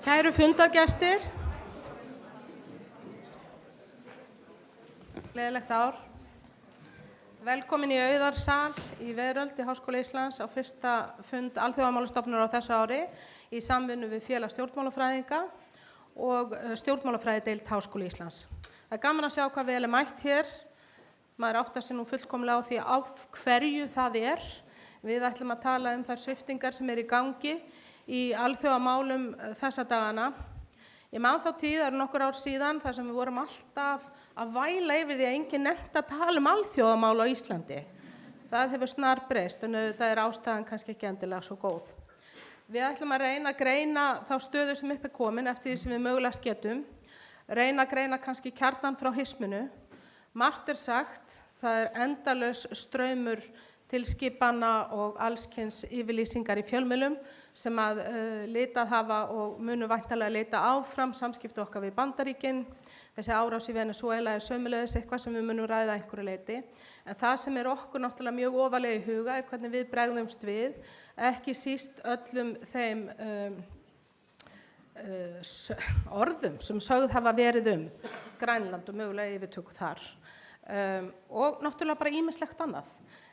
Kæru fundargestir, gleðilegt ár. Velkomin í Auðarsal í Veröld í Háskóla Íslands á fyrsta fund Alþjóðamálastofnunar á þessu ári í samvinnu við Félag stjórnmálafræðinga og stjórnmálafræðideild Háskóla Íslands. Það er gaman að sjá hvað vel er mætt hér. Maður áttar sig nú fullkomlega á því af hverju það er. Við ætlum að tala þær sviptingar sem í gangi í alþjóðamálum þessa dagana. Ég man þá tíð, það eru nokkur ár síðan, þar sem við vorum alltaf að væla yfir því að enginn nefnt að tala alþjóðamál á Íslandi. Það hefur snarbreyst, en auðvitað ástæðan kannski ekki endilega svo góð. Við ætlum að reyna að greina þá stöðu sem upp komin eftir því sem við mögulegast getum. Reyna að greina kannski kjarnann frá hisminu. Margt sagt, það endalaus straumur tilskipana og allskyns yfirlýsingar í fjölmiðlum sem að litað hafa og munu væntanlega leita áfram samskipti okkar við Bandaríkin. Þessi árás í Venezuela sömuleiðis eitthvað sem við munum ræða einhverju leyti. En það sem okkur náttúrulega mjög ofarlega í huga hvernig við bregðumst við, ekki síst öllum þeim orðum sem sögð hafa verið Grænland og mögulega yfirtöku þar. Og náttúrulega bara ýmislegt annað.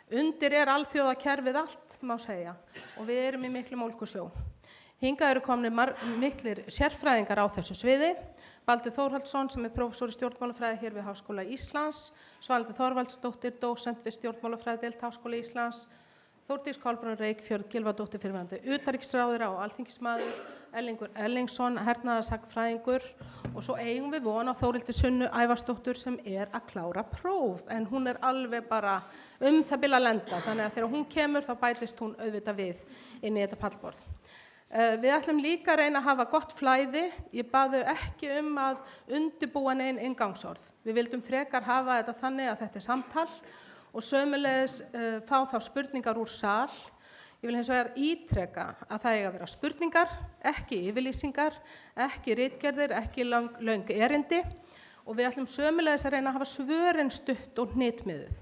Undir alþjóðakerfið allt, má segja, og við í miklum ólgusjó. Hingað eru komnir miklir sérfræðingar á þessu sviði. Baldur Þórhaldsson, sem prófessor í stjórnmálafræði hér við Háskóla Íslands, Svanhildur Þorvaldsdóttir, dósent við stjórnmálafræðideild Háskóla Íslands, Þórdís Kolbrún Reykfjörð Gylfadóttir, fyrrverandi utanríkisráðherra og alþingismaður, Erlingur Erlingsson, hernaðarsagnfræðingur, og svo eigum við von á Þórhildi Sunnu Ævarsdóttur sem að klára próf, en hún alveg bara það bil að lenda, þannig að þegar hún kemur þá bætist hún auðvitað við inn í þetta pallborð. Við ætlum líka að reyna að hafa gott flæði. Ég bað þau ekki að undirbúa nein inngangsorð. Við vildum frekar hafa þetta þannig að þetta samtal og sömuleiðis fá þá spurningar úr sal. Ég vil hins vegar ítreka að það eiga að vera spurningar, ekki yfirlýsingar, ekki ritgerðir, ekki löng erindi, og við ætlum sömuleiðis að reyna að hafa svörin stutt og hnitmiðuð.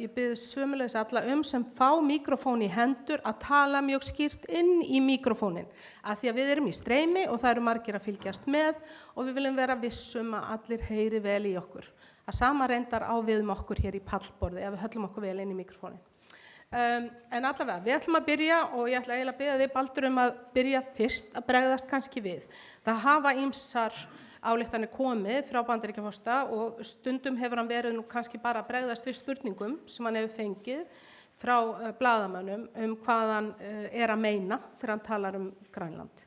Ég bið sömuleiðis alla sem fá mikrofón í hendur að tala mjög skýrt inn í mikrofónin, af því að við í streymi og það eru margir að fylgjast með og við viljum vera vissum að allir heyri vel í okkur. Að sama reyndar á við okkur hér í pallborði ef við höllum okkur vel inn í mikrofónin. En allavega, við ætlum að byrja og ég ætla eiginlega að biðja þig, Baldur, að byrja fyrst að bregðast kannski við. Það hafa ýmsar ályktanir komið frá Bandaríkjaforseta og stundum hefur hann verið nú kannski bara að bregðast við spurningum sem hann hefur fengið frá blaðamönnum hvað hann að meina þegar hann talar Grænland.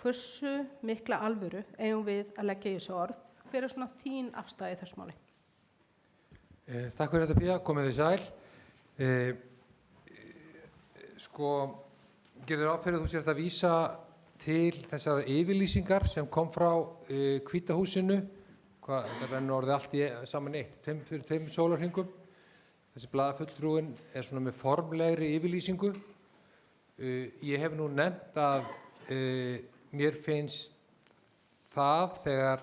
Hversu mikla alvöru eigum við að leggja í þessu orð? Hver svona þín afstaða í þessu máli? Takk fyrir þetta, Pía, komið þið sæl. Gerir ráð fyrir að þú sért að vísa til þessar yfirlýsingar sem kom frá Hvíta húsinu, það rennur orðið allt saman fyrir 2 sólarhringum. Þessi blaðafulltrúinn svona með formlegri yfirlýsingu. Ég hef nú nefnt að mér finnst það þegar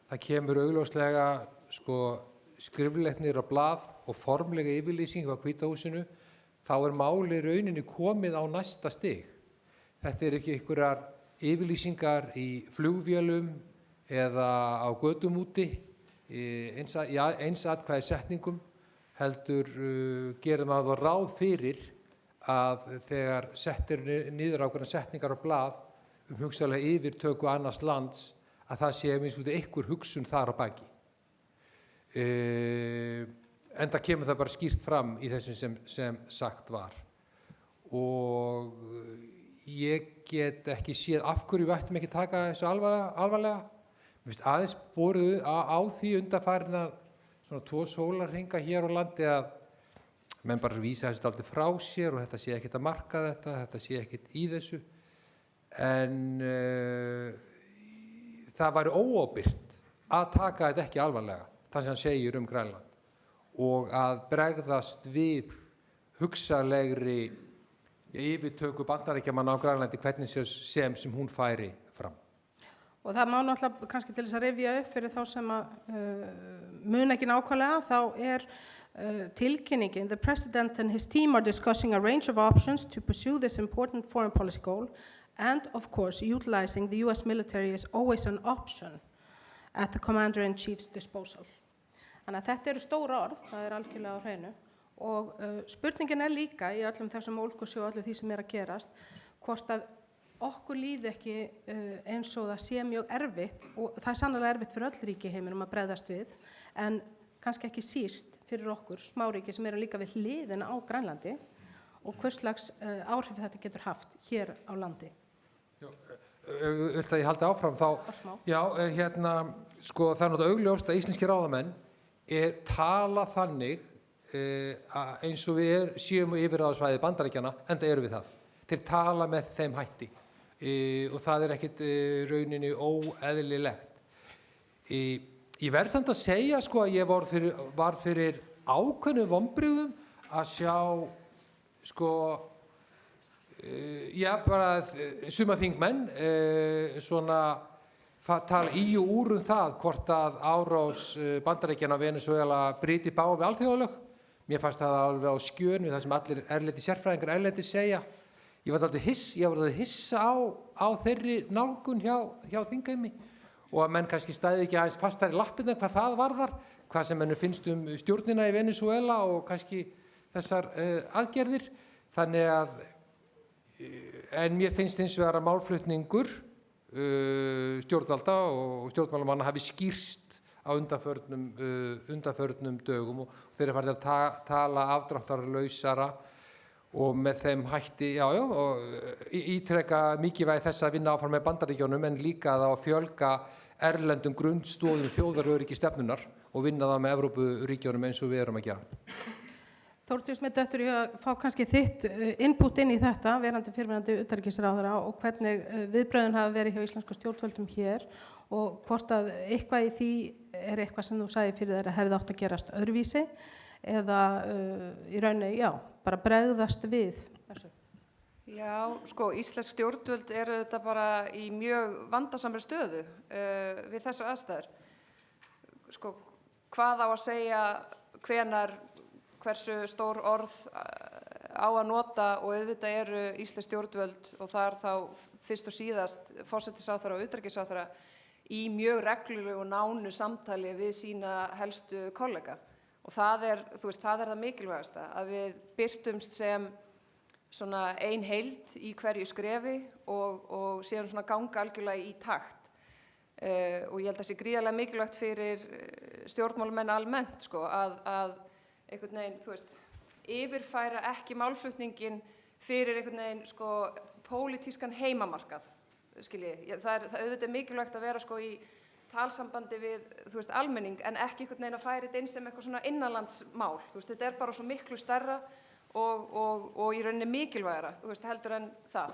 það kemur augljóslega skriflegt niður á blað og formlega yfirlýsing á Hvíta húsinu, þá málið rauninni komið á næsta stig. Þetta ekki einhverjar yfirlýsingar í flugvélum eða á götum úti, eins atkvæði setningum, heldur gerir maður ráð fyrir að þegar settir niður ákveðnar setningar á blað hugsanlega yfirtöku annars lands, að það sé minnst einhver hugsun þar á baki. Enda kemur það bara skýrt fram í þessum sem sagt var. Og ég get ekki séð af hverju við ættum ekki taka þessu alvarlega. Mér finnst aðeins borið á því undanfarinna 2 sólarhringa hér á landi að menn bara vísa þessu dálítið frá sér og þetta sé ekkert að marka þetta sé ekkert í þessu. En það væri óábyrgt að taka þetta ekki alvarlega, það sem hann segir Grænland, og að bregðast við hugsanlegri yfirtöku Bandaríkjamanna á Grænlandi hvernig sem hún færi fram. Og það má náttúrulega kannski til þess að rifja upp fyrir þá sem mun ekki nákvæmlega, þá tilkynningin, the president and his team are discussing a range of options to pursue this important foreign policy goal And of course, utilizing the US military is always an option at the commander-in-chief's disposal. Þannig að þetta eru stóra orð, það er algjörlega á hreinu og spurningin er líka í öllum þessum ólgusjó og öllu því sem er að gerast hvort að okkur líði ekki eins og það sé mjög erfitt og það er sannlega erfitt fyrir öll ríki í heiminum að bregðast við en kannski ekki síst fyrir okkur smáríki sem eru líka við hliðina á Grænlandi og hvers slags áhrif þetta getur haft hér á landi. Viltu að ég haldi áfram þá? Já, sko það er náttúrulega augljóst að íslenskir ráðamenn tala þannig eins og við séum yfirráðasvæði Bandaríkjanna, enda eru við það. Þeir tala með þeim hætti og það er ekkit rauninni óeðlilegt. Ég verð samt að segja sko að ég var fyrir ákveðnum vonbrigðum að sjá sko bara suma þingmenn svona tala í og úr það hvort að árás Bandaríkjanna á Venesúela bryti bága við alþjóðalög. Mér fannst það alveg á skjön við það sem allir erlendir sérfræðingar erlendir segja. Ég var alveg hissa á þeirri nálgun hjá þingheimi og að menn kannski stæði ekki aðeins fastar í lappirnar hvað það varðar, hvað sem mennum finnst stjórnina í Venesúela og kannski þessar aðgerðir. Þannig að en mér finnst hins vegar að málflutningur stjórnvalda og stjórnmálamanna hafi skýrst á undanförnum dögum og þeir eru farnir að tala afdráttarlausara og með þeim hætti, og ítreka mikilvægi þess að vinna áfram með Bandaríkjunum en líka að fjölga erlendum grunnstoðum þjóðaröryggisstefnunnar og vinna það með Evrópuríkjunum eins og við erum að gera. Þórdís, mér dettur ég að fá kannski þitt input inn í þetta, fyrrverandi utanríkisráðherra og hvernig viðbrögðin hafa verið hjá íslensku stjórnvöldum hér og hvort að eitthvað í því er eitthvað sem þú sagði fyrir þeirra hefði átt að gerast öðruvísi eða í rauninni, bara bregðast við þessu. Já, sko, íslensk stjórnvöld eru þetta bara í mjög vandasamri stöðu við þessar aðstæður. Sko, hvað á að segja, hvenær, hversu stór orð á að nota og auðvitað eru íslensk stjórnvöld og þar þá fyrst og síðast forsætisráðherra og utanríkisráðherra í mjög reglulegu nánu samtali við sína helstu kollega og það er það mikilvægasta að við birtumst sem svona ein heild í hverju skrefi og séum svona ganga algjörlega í takt og ég held að það sé gríðarlega mikilvægt fyrir stjórnmálamenn almennt sko að einhvern veginn, yfirfæra ekki málflutningin fyrir einhvern veginn, pólitískan heimamarkað, skilji. Það er auðvitað mikilvægt að vera, í talsambandi við, almenning, en ekki einhvern veginn að færa þetta inn sem eitthvað svona innanlandsmál. Þetta er bara svo miklu stærra og í rauninni mikilvægara, heldur en það.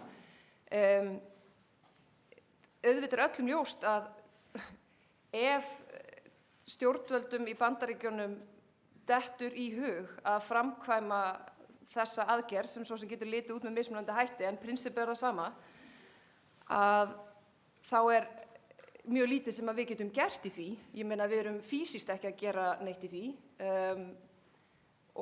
Auðvitað er öllum ljóst að ef stjórnvöldum í Bandaríkjunum dettur í hug að framkvæma þessa aðgerð sem svo sem getur litið út með mismunandi hætti en prinsippið er það sama að þá er mjög lítið sem að við getum gert í því. Ég meina við erum físískt ekki að gera neitt í því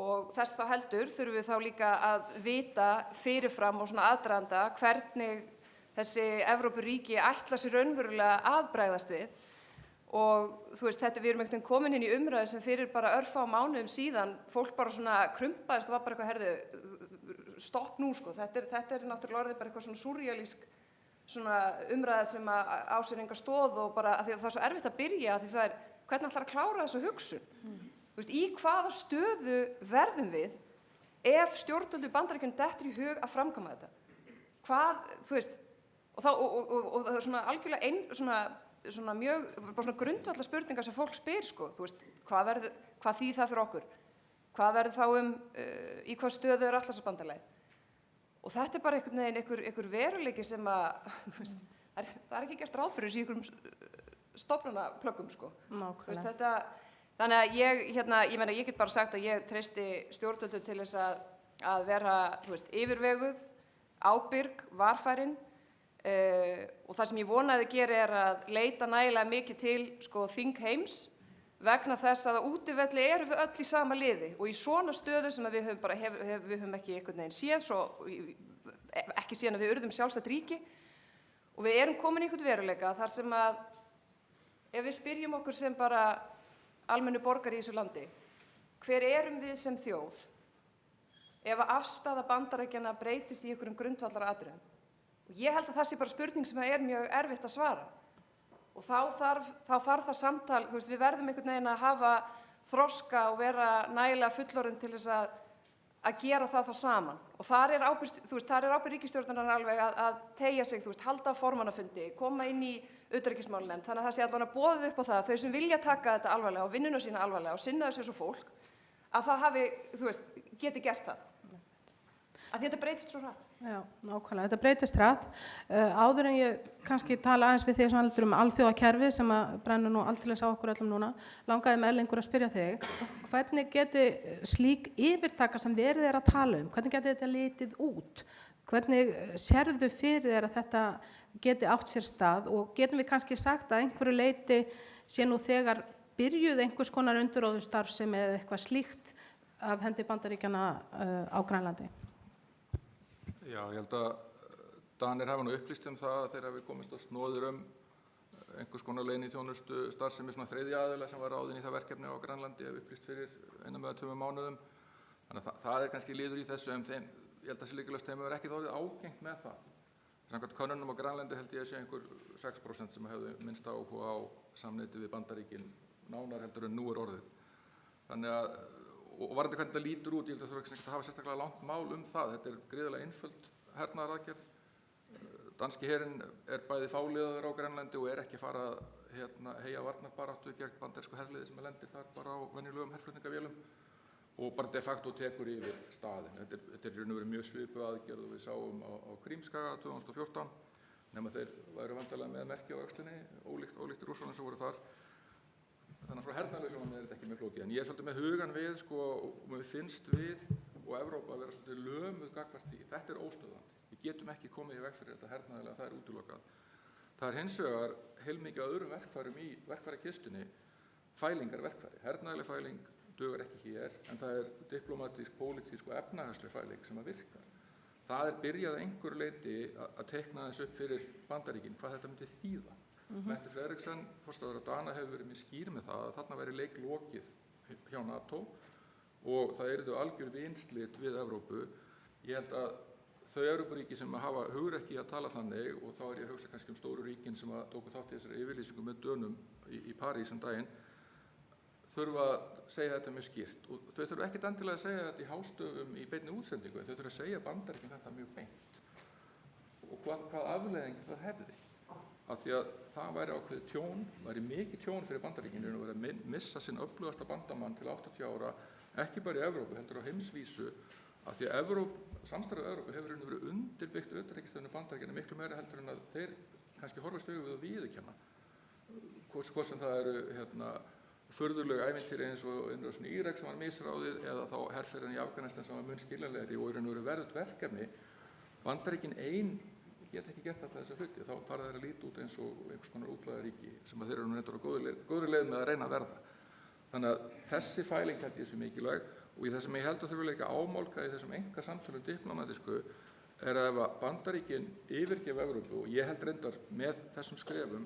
og þess þá heldur þurfum við þá líka að vita fyrirfram og svona aðdraganda hvernig þessi Evrópuríki ætla sér raunverulega að bregðast við. Og þetta við erum einhvern veginn komin inn í umræðu sem fyrir bara örfá mánuðum síðan fólk bara svona krumpaðist og var bara eitthvað stopp nú þetta er náttúrulega orðið bara eitthvað svona súrrealísk svona umræða sem á sér enga stoð og bara af því að það er svo erfitt að byrja af því það er hvernig ætlar að klára þessu hugsun í hvaða stöðu verðum við ef stjórnvöld í Bandaríkjunum dettur í hug að framkvæma þetta og það er svona algjörlega svona mjög bara svona grundvallar spurningar sem fólk spyr hvað þýðir það fyrir okkur hvað verður þá í hvað stöðu er Atlantshafsbandalagið og þetta er bara einhvern veginn einhver veruleiki sem að það er ekki gert ráð fyrir þessu í einhverjum stofnanaplöggum Nákvæmlega. Þannig að ég meina ég get bara sagt að ég treysti stjórnvöldum til þess að vera yfirveguð, ábyrg, varfærin og það sem ég vonaði að gera er að leita nægilega mikið til þingheims vegna þess að á útivelli erum við öll í sama liði og í svona stöðu sem við höfum ekki einhvern veginn séð ekki síðan að við urðum sjálfstætt ríki Og við erum komin í einhvern veruleika þar sem að ef við spyrjum okkur sem bara almennu borgari í þessu landi, hver erum við sem þjóð ef að afstaða Bandaríkjanna breytist í einhverjum grundvallaratriðum? Og ég held að það sé bara spurning sem er mjög erfitt að svara. Og þá þarf það samtal, við verðum einhvern veginn að hafa þroska og vera nægilega fullorðin til þess að gera það saman. Og þar er ábyrgð ríkisstjórnarinnar alveg að teygja sig, halda á formannafundi, koma inn í utanríkismálanefnd, þannig að það sé allavega boðið upp á það að þau sem vilja taka þetta alvarlega og vinnuna sína alvarlega og sinna þessu fólk, að það hafi, geti gert það. Að þetta breytist svo hratt. Já, nákvæmlega, þetta breytist hratt. Áður en ég kannski tala aðeins við þig sem heldur alþjóðakerfi sem að brennur nú alltilegs á okkur öllum núna, langaði með Erlingur að spyrja þig, hvernig geti slík yfirtaka sem verið að tala hvernig geti þetta litið út? Hvernig sérðu fyrir þér að þetta geti átt sér stað og getum við kannski sagt að einhverju leyti sé nú þegar byrjuð einhvers konar undirróðurstarfsemi eða eitthvað slíkt af hendi Bandaríkjanna á Grænlandi? Já, ég held að Danir hafa nú upplýst það þegar við komumst á snoðir einhvers konar leyniþjónustu starfsemi svona þriðja aðila sem var ráðinn í það verkefni á Grænlandi upplýst fyrir 1 eða 2 mánuðum. Þannig að það er kannski liður í þessu ég held að líklegast þeim hefur ekki orðið ágengt með það. Samkvæmt könnunum á Grænlandi held ég að sé einhver 6% sem hefðu minnst áhuga á samneyti við Bandaríkin nánar heldur en nú er orðið. Þannig að og varðandi hvernig það lítur út, ég held að það þurfi ekki að hafa sérstaklega langt mál það. Þetta er gríðarlega einföld hernaðaraðgerð. Danski herinn er bæði fáliðaður á Grænlandi og er ekki fara að heyja varnarbaráttu gegn bandarísku herliði sem lendir þar bara á venjulegum herflutningavélum og bara de facto tekur yfir staðinn. Þetta er í raun og veru mjög svipuð aðgerð og við sáum á Krímskaga 2014, nema þeir væru vandarlega með merki á öxlinni, ólíkt Rússunum sem voru þar. Þannig að frá hernaðarlegu sjónarmiði er þetta ekki mjög flókið. En ég er svolítið með hugann við, og mér finnst við og Evrópa að vera svolítið lömuð gagnvart því. Þetta er óstöðvandi. Við getum ekki komið í veg fyrir þetta hernaðarlega, það er útilokað. Það er hins vegar heilmikið af öðrum verkfærum í verkfærakistunni, fælingarverkfæri. Hernaðarleg fæling dugar ekki hér, en það er diplómatísk, pólitísk og efnahagsleg fæling sem að virkar. Það er byrjað að einhverju leyti að teikna þess upp fyrir Bandaríkin hvað þetta myndi þýða. Mette Frederiksen, forstöðumaður Dana, hefur verið mjög skýr með það að þarna væri leik lokið hjá NATO og það yrðu algjör vinslit við Evrópu. Ég held að þau Evrópuríki sem hafa hugrekki að tala þannig, og þá er ég að hugsa kannski stóru ríkin sem tóku þátt í þessari yfirlýsingu með Dönum í París daginn, þurfa að segja þetta mjög skýrt. Og þau þurfa ekkert endilega að segja þetta í hástöfum í beinni útsendingu, þau þurfa að segja Bandaríkjunum þetta mjög beint. Og hvað afleiðing það hefði. Af því að það væri ákveðið tjón, væri mikið tjón fyrir Bandaríkin og verið að missa sinn öflugasta bandamann til 80 ára, ekki bara í Evrópu, heldur á heimsvísu, af því að samstarfið Evrópu hefur verið undirbyggt utanríkisstefnu Bandaríkjanna miklu meira heldur en að þeir kannski horfast augu við og viðurkenna. Hvort sem það eru furðuleg ævintýri eins og innrásin í Írak sem var misráðið eða þá herferðin í Afganistan sem var mun skiljanlegri og í raun og veru verðugt verkefni. Bandaríkin ein geta ekki gert þetta þessa hluti, þá fara þeir að líta út eins og einhvers konar útlæðaríki sem þeir eru nefndur á góðri leið með að reyna að verða. Þannig að þessi fæling held ég sé mikilvæg og í þessum ég held að þurfa líka ámálka í þessum einkasamtölum diplómatísku er að ef að Bandaríkin yfirgefa Evrópu og ég held reyndar með þessum skrefum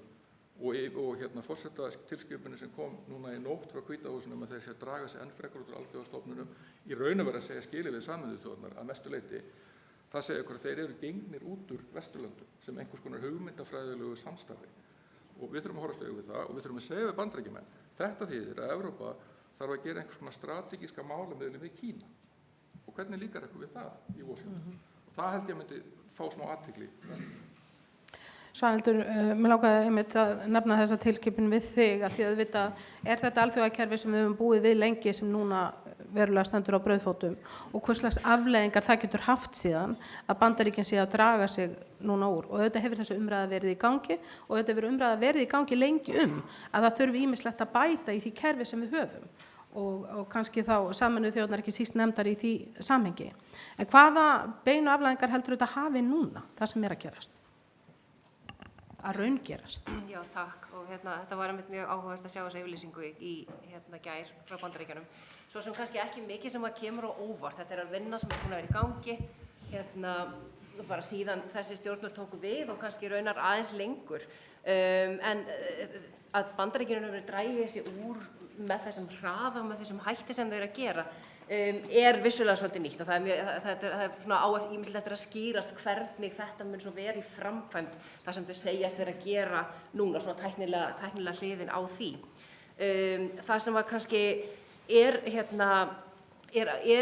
og forseta tilskipunin sem kom núna í nótt frá Hvíta húsinu að þeir sé að draga sig enn frekar út úr alþjóðastofnunum í raun og veru að segja skilið við Sameinuðu þjóðirnar að mestu leyti. Það segja ykkur að þeir eru gengnir út úr Vesturlöndum sem einhvers konar hugmyndafræðilegu samstarfi. Og við þurfum að horfast augu við það og við þurfum að segja við Bandaríkjamenn. Þetta þýðir að Evrópa þarf að gera einhvers konar strategíska málamiðlun við Kína. Og hvernig líkar ykkur við það í Washington? Og það held ég myndi fá smá athygli. Svanhildur, mér langaði einmitt að nefna þessa tilskipun við þig að því að vita, er þetta alþjóðakerfi sem við höfum búið við lengi sem núna verulega stendur á brauðfótum og hvers slags afleiðingar það getur haft síðan að Bandaríkin sé að draga sig núna úr og auðvitað hefur þessu umræða verið í gangi og auðvitað hefur umræða verið í gangi lengi að það þurfi ýmislegt að bæta í því kerfi sem við höfum og kannski þá Sameinuðu þjóðirnar ekki síst nefndar í því samhengi. En hvaða beinu afleiðingar heldur þetta hafi núna, það sem er að gerast? Að raungerast. Já, takk. Og þetta var einmitt mjög áhugavert að sjá þessa yfirlýsingu í gær frá Bandaríkjunum. Svo sem kannski ekki mikið sem að kemur á óvart. Þetta er að vinna sem er búin að vera í gangi. bara síðan þessi stjórnvöld tóku við og kannski raunar aðeins lengur. En að Bandaríkjunum hefur drægið sig úr með þessum hraða og með þessum hætti sem þau eru að gera vissulega svolítið nýtt og það er svona ýmislegt eftir að skýrast hvernig þetta mun svo vera í framkvæmd það sem þau segjast vera að gera núna, svona tæknilega hliðin á því. Það sem var kannski er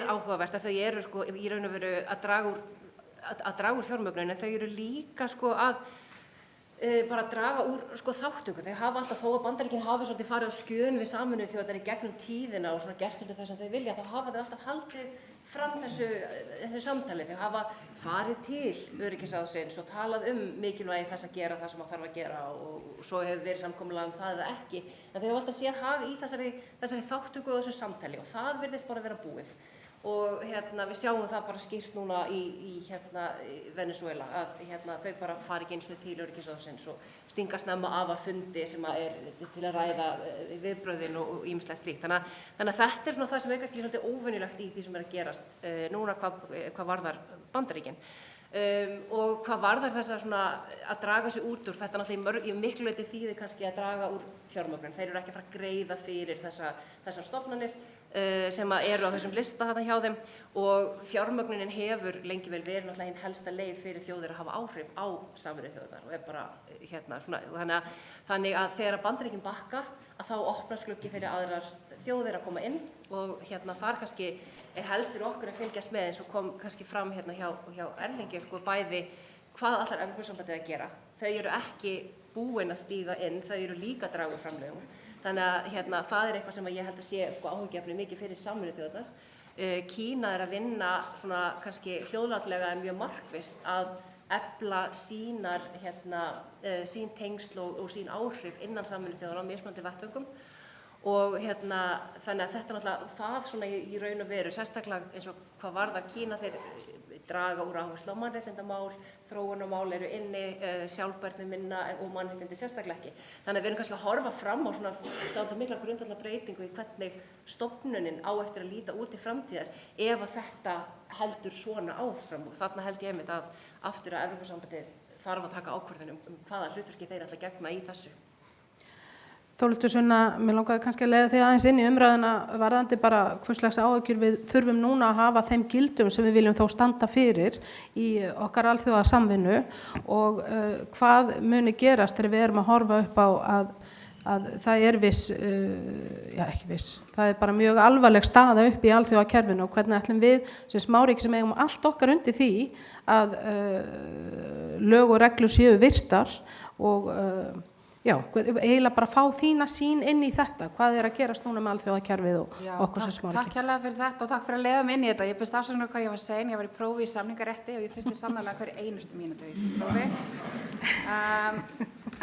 áhugavert að þau eru sko í raun og veru að draga úr fjármögnun en þau eru líka sko að bara draga úr sko þáttöku. Þau hafa alltaf þó að Bandaríkin hafi svolítið farið á skjön við Sameinuðu þjóðirnar í gegnum tíðina og svona gert svolítið það sem þau vilja, þá hafa þau alltaf haldið fram þessu samtali. Þau hafa farið til öryggisráðsins og talað mikilvægi þess að gera það sem það þarf að gera og svo hefur verið samkomulag það eða ekki. En þau hafa alltaf séð hag í þessari þáttöku og þessu samtali og það virðist bara vera búið. Og við sjáum það bara skýrt núna í Venezuela að þau bara fari ekki einu sinni til öryggisráðsins og stinga snemma af að fundi sem til að ræða viðbrögðin og ýmislegt slíkt. Þannig að þetta svona það sem er kannski svolítið óvenjulegt í því sem að gerast núna hvað varðar Bandaríkin. Og hvað varðar þess að draga sig út úr þetta náttúrulega í miklu leyti þýðir kannski að draga úr fjármögnun. Þeir eru ekki að fara að greiða fyrir þessar stofnanir sem eru á þessum lista þarna hjá þeim og fjármögnunin hefur lengi vel verið náttúrulega hinn helsta leið fyrir þjóðir að hafa áhrif á Sameinuðu þjóðirnar og bara þannig að þegar Bandaríkin bakka að þá opnast gluggi fyrir aðrar þjóðir að koma inn og þar kannski helst fyrir okkur að fylgjast með eins og kom kannski fram hjá Erlingi sko bæði hvað allar Evrópusambandið að gera. Þau eru ekki búin að stíga inn, þau eru líka að draga úr framlögum. Þannig að það er eitthvað sem ég held að sé sko áhyggjuefni mikið fyrir Sameinuðu þjóðirnar. Kína er að vinna svona kannski hljóðlátlega en mjög markvisst að efla sín tengsl og sín áhrif innan Sameinuðu þjóðanna á mismunandi vettvöngum og þannig að þetta er náttúrulega það svona í raun og veru sérstaklega eins og hvað varðar Kína þeir draga úr áherslu á mannréttindamál, þróunarmál eru inni, sjálfbærni minna og mannréttindi sérstaklega ekki. Þannig að við erum kannski að horfa fram á svona dálítið mikla grundvallarbreytingu í hvernig stofnunin á eftir að líta út í framtíðar ef að þetta heldur svona áfram og þarna held ég einmitt að aftur að Evrópusambandið þarf að taka ákvörðun hvaða hlutverki þeir ætla að gegna í þessu. Þórhildur Sunna, mér langaði kannski að leiða þig aðeins inn í umræðuna varðandi bara hvurslags áhyggjur við þurfum núna að hafa þeim gildum sem við viljum þó standa fyrir í okkar alþjóðasamvinnu og hvað muni gerast þegar við erum að horfa upp á að það er það er bara mjög alvarleg staða upp í alþjóðakerfinu og hvernig ætlum við sem smáríki sem eigum allt okkar undir því að lög og reglur séu virtar og eiginlega bara fá þína sýn inn í þetta, hvað er að gerast núna með alþjóðakerfið og okkur sem smáríki. Takk hérlega fyrir þetta og takk fyrir að leiða mig inn í þetta. Ég byrst afsökunar hvað ég var sein, ég var í prófi í samningarétti og ég þurfti sannarlega hverju einustu mínútu í prófi.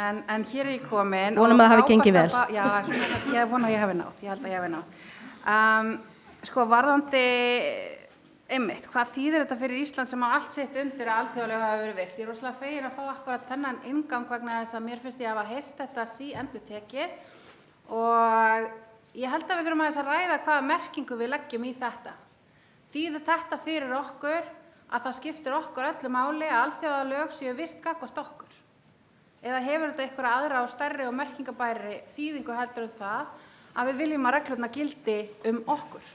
En hér er ég komin. Vonum að það hafi gengið vel. Já, ég vona að ég hafi náð, ég held að ég hafi náð. Sko varðandi einmitt, hvað þýðir þetta fyrir Ísland sem á allt sitt undir að alþjóðlega hafa verið virt? Ég er rosalega fegin að fá akkurat þennan inngang vegna þess að mér finnst ég að hafa heyrt þetta endurtekið og ég held að við þurfum að ræða hvaða merkingu við leggjum í þetta. Þýðir þetta fyrir okkur að það skiptir okkur öllu máli að alþjóðalög séu virt gagnvart okkur? Eða hefur þetta einhverja aðra og stærri og merkingabæri þýðingu heldur það að við viljum að reglurnar gildi okkur?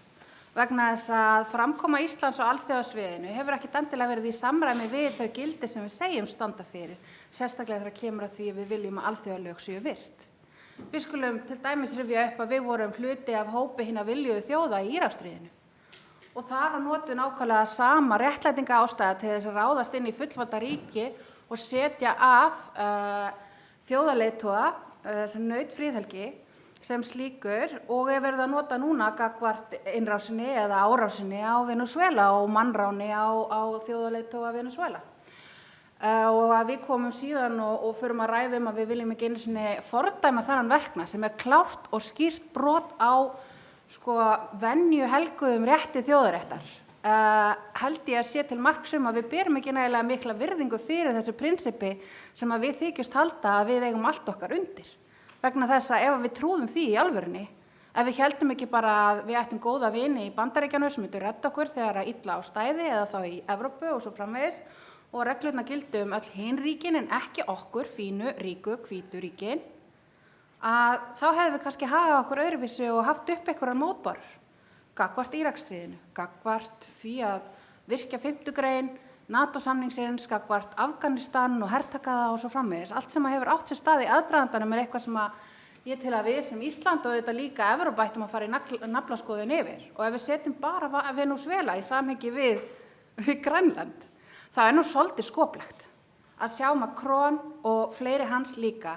Vegna þess að framkoma Íslands á alþjóðasviðinu hefur ekkert endilega verið í samræmi við þau gildi sem við segjum standa fyrir, sérstaklega þegar kemur að því að við viljum að alþjóðalög séu virt. Við skulum til dæmis rifja upp að við vorum hluti af hópi hinna viljugu þjóða í Íraksstríðinu og þar var notuð nákvæmlega sama réttlætingaástæða til þess að ráðast inn í fullvalda ríki og setja af þjóðarleiðtoga sem naut friðhelgi sem slíkur og er verið að nota núna gagnvart innrásinni eða árásinni á Venezuela og mannráni á þjóðarleiðtoga Venezuela. Og að við komum síðan og förum að ræða að við viljum ekki einu sinni fordæma þennan verknað sem er klárt og skýrt brot á venju helguðum rétti þjóðaréttar. Held ég að sé til marks að við berum ekki nægilega mikla virðingu fyrir þessu prinsippi sem að við þykjumst halda að við eigum allt okkar undir. Vegna þess að ef við trúðum því í alvörunni, ef við heldum ekki bara að við ættum góða vini í Bandaríkjanum sem myndu redda okkur þegar að illa á stæði eða þá í Evrópu og svo framvegis og reglurnar gildu öll hin ríkin en ekki okkur, fínu, ríku, hvítu ríkin, að þá hefðum við kannski hagað okkur öðruvísi og haft upp einhverjar mótbárur gagnvart Íraksstríðinu, gagnvart því að virkja 5. grein NATO-samningsins, gagnvart Afganistan og hertaka það og svo framvegis. Allt sem hefur átt sér stað í aðdragandanum eitthvað sem ég til að við sem Ísland og þetta líka Evrópa ættum að fara í naflaskoðun yfir. Og ef við setjum bara Venesúela í samhengi við Grænland, það nú svolítið skoplegt að sjá Macron og fleiri hans líka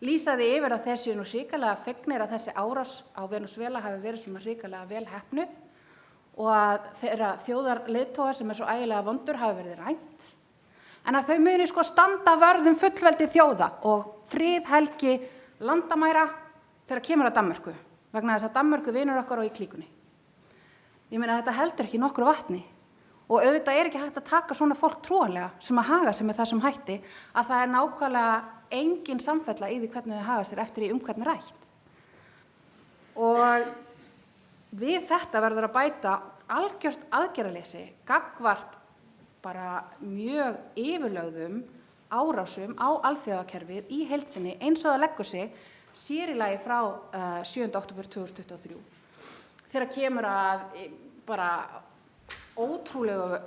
lýsa því yfir að þessi nú hrikalega fegnir að þessi árás á Venesúela hafi verið svona hrikalega vel heppnuð og að þeirra þjóðarleiðtoga sem svo ægilega vondur hafi verið rænt. En að þau muni sko standa vörð fullveldi þjóða og friðhelgi landamæra þegar kemur að Danmörku, vegna þess að Danmörku vinur okkar og í klíkunni. Ég meina þetta heldur ekki nokkru vatni og auðvitað ekki hægt að taka svona fólk trúanlega sem að haga sig með þessum hætti að það nákvæmlega engin samfella í því hvernig þau haga sér eftir í hvernig rætt. Og við þetta verður að bæta algjört aðgerðaleysi gagnvart bara mjög yfirlögðum árásum á alþjóðakerfið í heild sinni eins og það leggur sig sér í lagi frá 7. október 2023. Þegar kemur að bara ótrúlegum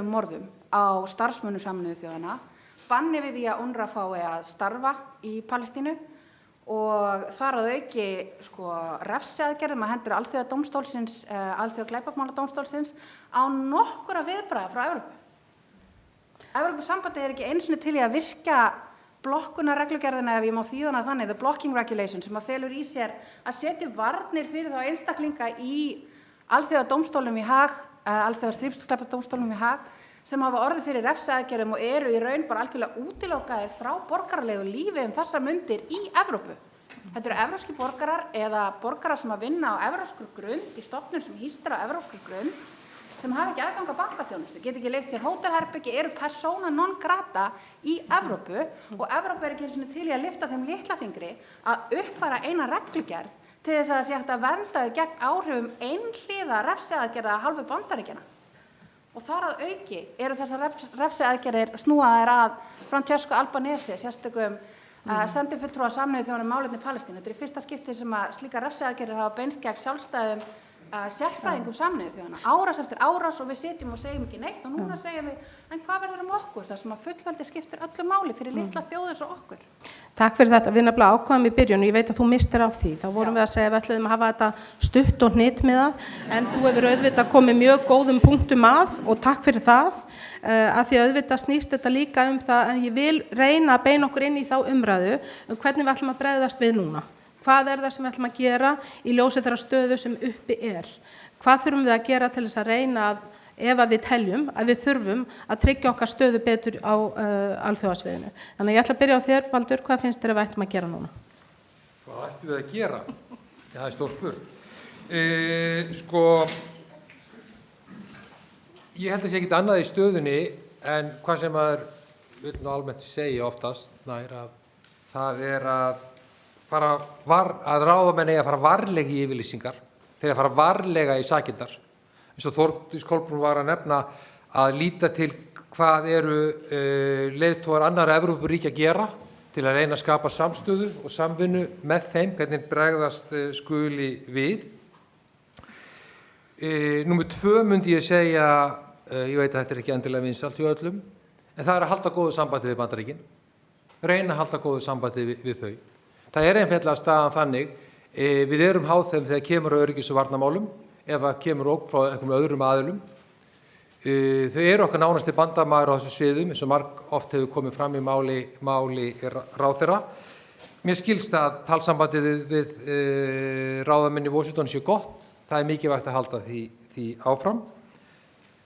morðum á starfsmönnum Sameinuðu þjóðanna, banni við því að UNRWA fái að starfa í Palestínu og þar að auki sko refsiaðgerðum að hendur alþjóðadómstólsins, alþjóðaglæpamáladómstólsins á nokkura viðbragða frá Evrópu. Evrópusambandið ekki einu sinni til í að virka blokkunarreglugerðina, ef ég má þýða hana þannig, the blocking regulation, sem að felur í sér að setja varnir fyrir þá einstaklinga í alþjóðadómstólnum í Haag, alþjóðastrípsklæpadómstólnum í Haag, sem hafa orðið fyrir refsiaðgerðum og eru í raun bara algjörlega útilokaðir frá borgaralegu lífi þessar mundir í Evrópu. Þetta eru evrópski borgarar eða borgarar sem að vinna á evrópskri grund í stofnun sem hýstir á evrópskri grund sem hafa ekki aðgang að bankaþjónustu, geta ekki leigt sér hótelherbyggi, eru persóna non grata í Evrópu og Evrópu ekki einu sinni til í að lyfta þeim litlafingri að uppfæra eina reglugerð til þess að það sé hægt að vernda þau gegn áhrifum einhliða refsiaðgerða af hálfu Bandaríkjanna. Og þar að auki eru þessar refsiaðgerðir snúaðar að Francesco Albanese, sérstökum sendifulltrúa Sameinuðu þjóðanna um málefni Palestínu. Þetta er í fyrsta skipti sem að slíkar refsiaðgerðir hafa beinst gegn sjálfstæðum sérfræðingum Sameinuðu þjóðanna, árás eftir árás og við sitjum og segjum ekki neitt og núna segjum við, en hvað verður okkur þar sem að fullveldi skiptir öllu máli fyrir litla þjóðir svo okkur? Takk fyrir þetta, við nefnilega ákváðum í byrjun og ég veit að þú mistir af því, þá vorum við að segja að við ætluðum að hafa þetta stutt og hnitmiðað en þú hefur auðvitað komið mjög góðum punktum að og takk fyrir það að því auðvitað snýst þetta líka það en ég vil reyna að beina okkur inn í þá umræðu hvernig við ætlum að bregðast við núna. Hvað það sem við ætlum að gera í ljósi þeirra stöðu sem uppi Hvað þurfum við að gera til þess að reyna að, ef að við teljum, að við þurfum að tryggja okkar stöðu betur á alþjóðasviðinu. Þannig að ég ætla að byrja á þér, Baldur, hvað finnst þér að við ættum að gera núna? Hvað ættum við að gera? Já, það stór spurning. Ég held að sé ekkert annað í stöðunni en hvað sem maður vil nú almennt segja oftast, að það að ráðamenn eigi að fara varlega í yfirlýsingar, þeir að fara varlega í sakirnar. Eins og Þórdís Kolbrún var að nefna að líta til hvað eru leiðtogar annarra Evrópuríkja að gera til að reyna að skapa samstöðu og samvinnu með þeim, hvernig bregðast skuli við. Númer 2 myndi ég segja, ég veit að þetta er ekki endilega vinsælt hjá öllum, en það er að halda góðu sambandi við Bandaríkin, reyna að halda góðu sambandi við þau. Það er einfaldlega staðan þannig, við erum háð þeim þegar kemur á öryggis- og varnarmálum, ef það kemur ógn frá einhverjum öðrum aðilum. Þau eru okkar nánasti bandamaður á þessu sviðum, eins og oft hefur komið fram í máli ráðherra. Mér skilst að talsambandið við ráðamenn í Washington sé gott, það er mikilvægt að halda því áfram.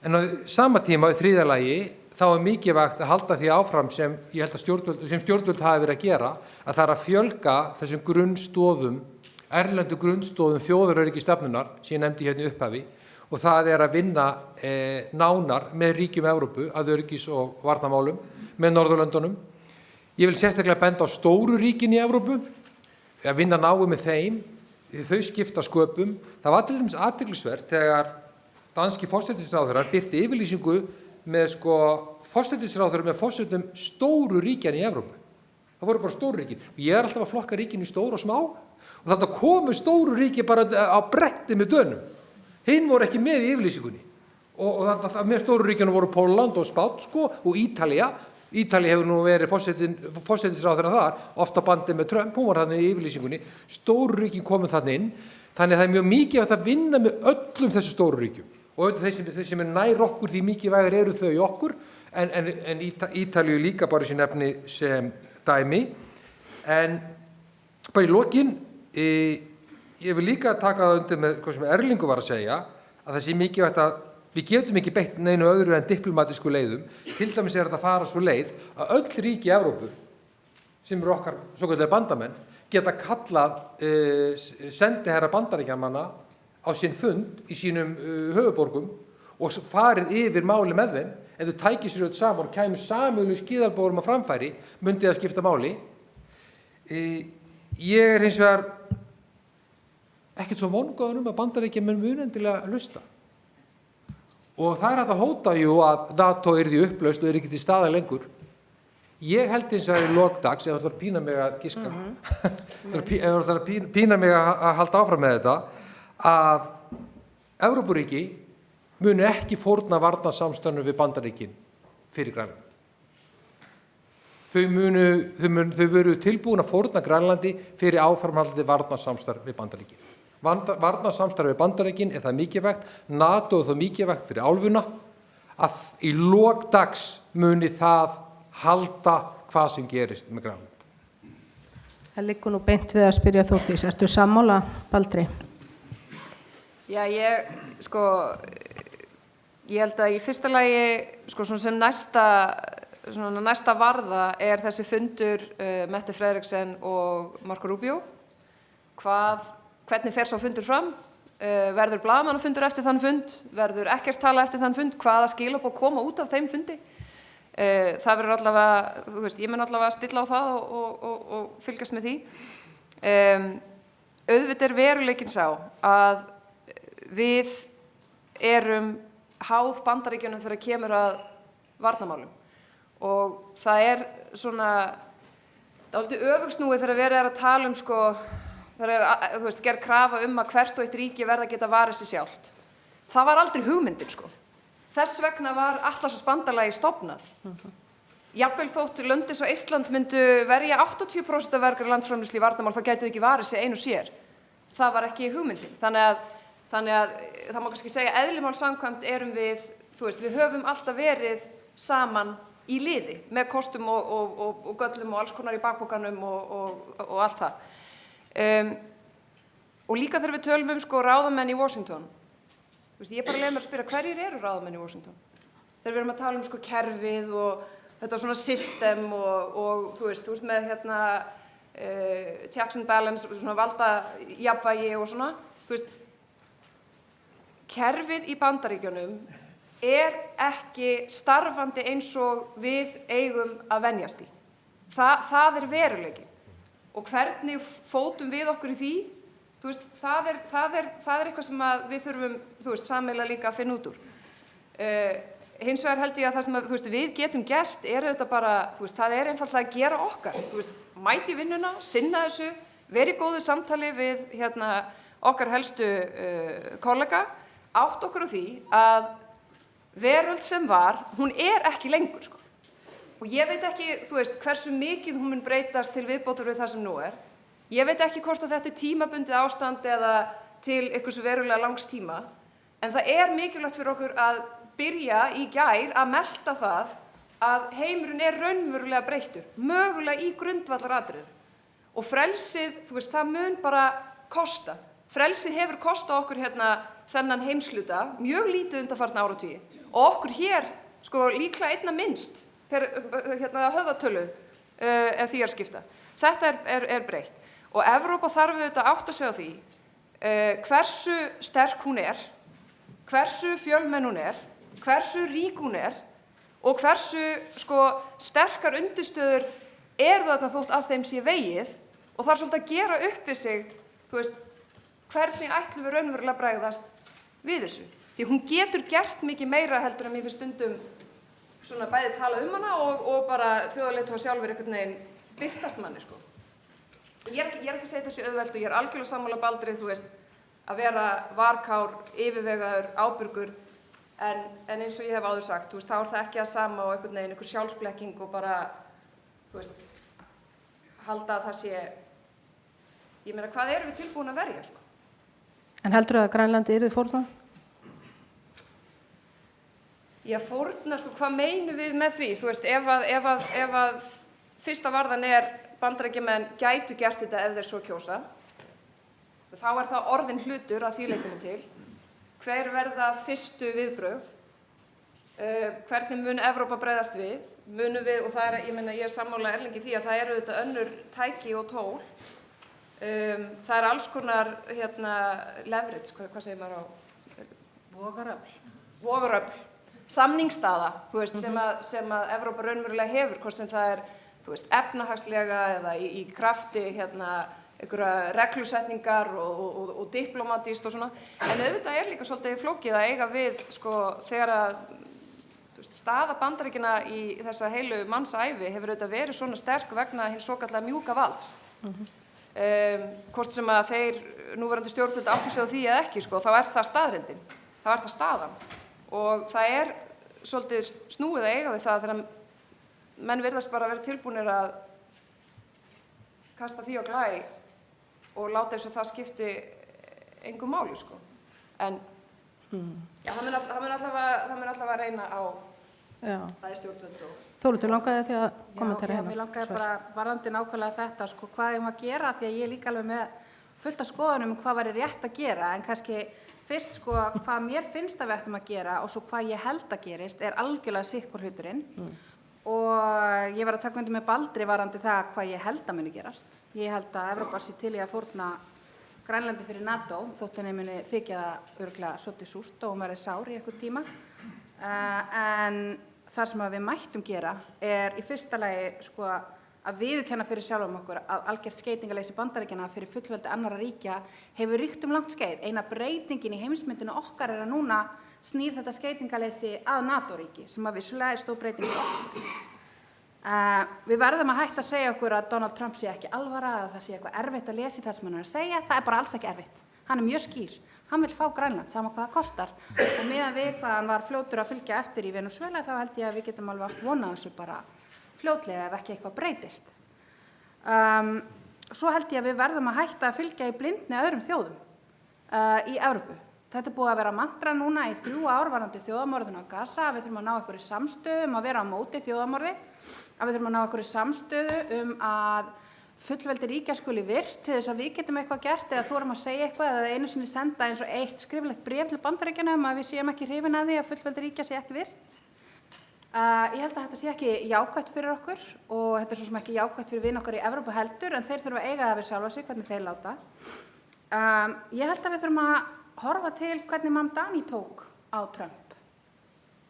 En á sama tíma, í þriðja lagi, þá er mikilvægt að halda því áfram sem ég held að stjórnvöld hafi verið að gera, að það er að fjölga þessum grunnstoðum, erlendu grunnstoðum þjóðaröryggisstefnunnar sem ég nefndi hérna í upphafi og það er að vinna nánar með ríkjum Evrópu að öryggis- og varnarmálum með Norðurlöndunum. Ég vil sérstaklega benda á stóru ríkin í Evrópu, að vinna náið með þeim, þau skipta sköpum. Það var til dæmis athyglisvert þegar danski forsætisráðherrann birti yfirlýsingu með sko forsætisráðherra með forsetum stóru ríkjan í Evrópu. Það voru bara stóru ríkin. Ég er alltaf að flokka ríkin í stóru og smá og þarna komu stóru ríki bara á bretti með Dönum. Hinn voru ekki með í yfirlýsingunni. Og þarna með stóru ríkjunum voru Pólland og Spánn sko og Ítalía. Ítalía hefur nú verið forsætisráðherra þar, ofta bandið með Trump, hún var þarna í yfirlýsingunni. Stóru ríkin komu þarna inn. Þannig að það er mjög mikið að vinna með öllum þessu stóru ríkjum. Og þeir sem nær okkur því mikilvægir eru þau í okkur, en Ítalíu líka bara í sín efni sem dæmi. En bara í lokin, ég vil líka taka það undir með hvað sem Erlingur var að segja, að það sé mikilvægt að við getum ekki beitt neinu öðru en diplomatísku leiðum. Til dæmis er þetta að fara svo leið að öll ríki í Evrópu, sem eru okkar svokallaðir bandamenn, geta kallað sendiherra Bandaríkjamanna á sinn fund í sínum höfuðborgum og farið yfir máli með þeim. Ef þau tækju sér öll saman og kæmu sameiginlegum skilabóðum á framfæri, myndi það skipta máli. Ég er hins vegar ekkert svo vongóður að Bandaríkjamenn muni endilega hlusta. Og það er hægt að hóta að NATO yrði upplaust og yrði ekki til staðar lengur. Ég held eins og það í lok dags, ef það var pína mig að giska, ef það var pína mig að halda áfram með þetta, að Evrópuríki munu ekki fórna varnarsamstarfinu við Bandaríkin fyrir Grænland. Þau veru tilbúin að fórna Grænlandi fyrir áframhaldandi varnarsamstarf við Bandaríkin. Varnarsamstarf við Bandaríkin er það mikilvægt, NATO er það mikilvægt fyrir álfuna, að í lok dags muni það halda hvað sem gerist með Grænland. Það liggur nú beint við að spyrja Þórdís, ertu sammála, Baldri? Já, ég held að í fyrsta lagi, svona sem næsta varða er þessi fundur Mette Frederiksen og Marco Rubio. Hvernig fer sá fundur fram? Verður blaðamannafundur eftir þann fund? Verður ekkert tala eftir þann fund? Hvaða skilaboð koma út af þeim fundi? Það verður allavega, ég mun allavega stilla á það og fylgjast með því. Auðvitað er veruleikinn sá að við erum háð Bandaríkjunum þegar kemur að varnarmálum og það er svona dálítið öfugsnúið þegar verið er að tala um þegar gerð krafa um að hvert og eitt ríki verða að geta varið sig sjálft. Það var aldrei hugmyndin Þess vegna var Atlantshafsbandalagið stofnað. Jafnvel þótt lönd eins og Eistland myndu verja 80% af vergri landsframleiðslu í varnarmál, þá gætu þau ekki varið sig einu sér. Það var ekki hugmyndin. Þannig að það má kannski segja eðlimál samkvæmt erum við, við höfum alltaf verið saman í liði með kostum og göllum og alls konar í bakpokanum og allt það. Og líka þegar við tölum ráðamenn í Washington, ég bara leyfi mér að spyrja hverjir eru ráðamenn í Washington? Þegar við erum að tala um kerfið og þetta svona system og þú ert með checks and balance, svona valda jafnvægi og svona, kerfið í Bandaríkjunum er ekki starfandi eins og við eigum að venjast í. Það er veruleiki. Og hvernig fótum við okkur í því? Það er eitthvað sem við þurfum, sameiginlega líka að finna út úr. Hins vegar held ég að það sem við getum gert er auðvitað bara, það er einfaldlega að gera okkar. Mæti vinnuna, sinna þessu, veri í góðu samtali við okkar helstu kollega, átt okkur á því að veröld sem var, hún er ekki lengur. Og ég veit ekki, hversu mikið hún mun breytast til viðbótar við það sem nú er. Ég veit ekki hvort að þetta er tímabundið ástand eða til einhvers verulega langs tíma, en það er mikilvægt fyrir okkur að byrja í gær að melta það að heimurinn er raunverulega breyttur, mögulega í grundvallaratriðum. Og frelsið, það mun bara kosta. Frelsið hefur kostað okkur þennan heimshluta mjög lítið undanfarna áratugi og okkur hér líklega einna minnst per höfðatölu ef því er skipta. Þetta er breytt. Og Evrópa þarf auðvitað að átta sig á því hversu sterk hún er, hversu fjölmenn hún er, hversu rík hún er og hversu sterkar undirstöður eru þarna þótt að þeim sé vegið og þarf svolítið að gera upp við sig, hvernig ætlum við raunverulega bregðast við þessu. Því hún getur gert mikið meira heldur en mér finnst stundum svona bæði talað hana og bara þjóðarleiðtogar sjálfur einhvern veginn birtast manni, sko. Ég er ekki að segja þessu auðvelt og ég er algjörlega sammála Baldri, þú veist, að vera varkár, yfirvegaður, ábyrgur, en eins og ég hef áður sagt, þú veist, þá er það ekki að sama og einhvern veginn einhver sjálfsblekking og bara, þú veist, halda að það sé, ég meina, hvað erum við tilbúin að verja, sko? En heldurðu að Grænlandi yrði fórnað? Já, fórna, sko, hvað meinum við með því? Þú veist, ef að fyrsta varðan Bandaríkjamenn gætu gert þetta ef þeir svo kjósa, þá það orðinn hlutur að því leytinu til. Hver verða fyrstu viðbrögð? Hvernig mun Evrópa bregðast við? Munum við, og það ég meina, ég sammála Erlingi því að það eru auðvitað önnur tæki og tól. Það alls konar, leverage, hvað segir maður á? Vogaröfl. Samningsstaða, þú veist, sem að Evrópa raunverulega hefur, hvort sem það þú veist, efnahagslega eða í krafti einhverja reglusetningar og diplomatískt og svona. En auðvitað líka svolítið flókið að eiga við, sko, þegar að staða Bandaríkjanna í þessa heilu mannsævi hefur auðvitað verið svona sterk vegna hins svokallaða mjúka valds. Hvort sem að þeir núverandi stjórnvöld áttu sig á því eða ekki, sko, þá það staðreyndin, þá það staðan. Og það svolítið snúið að eiga við það þegar menn virðast bara vera tilbúnir að kasta því á glæ og láta eins og það skipti engu máli, sko. En já, það mun allavega reyna á bæði stjórnvöld og... Þórhildur, langaði því að kommentera hérna? Já, mér langaði bara varðandi nákvæmlega þetta, sko, hvað eigum að gera, því að ég er líka alveg með fullt af skoðunum hvað væri rétt að gera, en kannski fyrst, sko, hvað mér finnst að við ættum að gera og svo hvað ég held að gerist algjörlega sitt hvor hluturinn. Og ég var að taka undir með Baldri varðandi það hvað ég held að muni gerast. Ég held að Evrópa sé til í að fórna Grænlandi fyrir NATO, þótt henni muni þykja það örugglega svolítið súrt og verið sár í einhvern tíma. En það sem við mættum gera í fyrsta lagi, sko, að viðurkenna fyrir sjálfum okkur að algjört skeytingaleysi Bandaríkjanna fyrir fullveldi annarra ríkja hefur ríkt langt skeið. Eina breytingin í heimsmyndinu okkar að núna snýr þetta skeytingaleysi að NATO-ríki sem að vissulega stór breyting fyrir okkur. Við verðum að hætta að segja okkur að Donald Trump sé ekki alvara, að það sé eitthvað erfitt að lesa í það sem hann að segja. Það bara alls ekki erfitt. Hann mjög skýr. Hann vill fá Grænland, sama hvað það kostar. Og meðan við hvað hann var fljótur að fylgja eftir í Venesúela, þá held ég að við getum alveg átt vonað þessu bara fljótlega ef ekki eitthvað breytist. Svo held ég að við verðum að hætta að fylgja í blindni öðrum þjóðum í Evrópu. Þetta búið að vera mantra núna í 3 ár varðandi þjóðamorðinu á Gaza, að við þurfum að ná einhverju samstöðu að vera á móti þjóðamorði, að við þurfum að ná einhverju samstöðu að fullveldi ríkja skuli virt til þess að við getum eitthvað gert eða þorum að segja eitthvað eða einu sinni senda eins og eitt skriflegt bréf til Bandaríkjanna að við séum ekki hrifin af því að fullveldi ríkja sé ekki virt. Ég held að þetta sé ekki jákvætt fyrir okkur og þetta svo sem ekki jákvætt fyrir vin okkar í Evrópu heldur en þeir þurfa að eiga það við sjálfa sig hvernig þeir láta. Ég held að við þurfum að horfa til hvernig Mamdani tók á Trump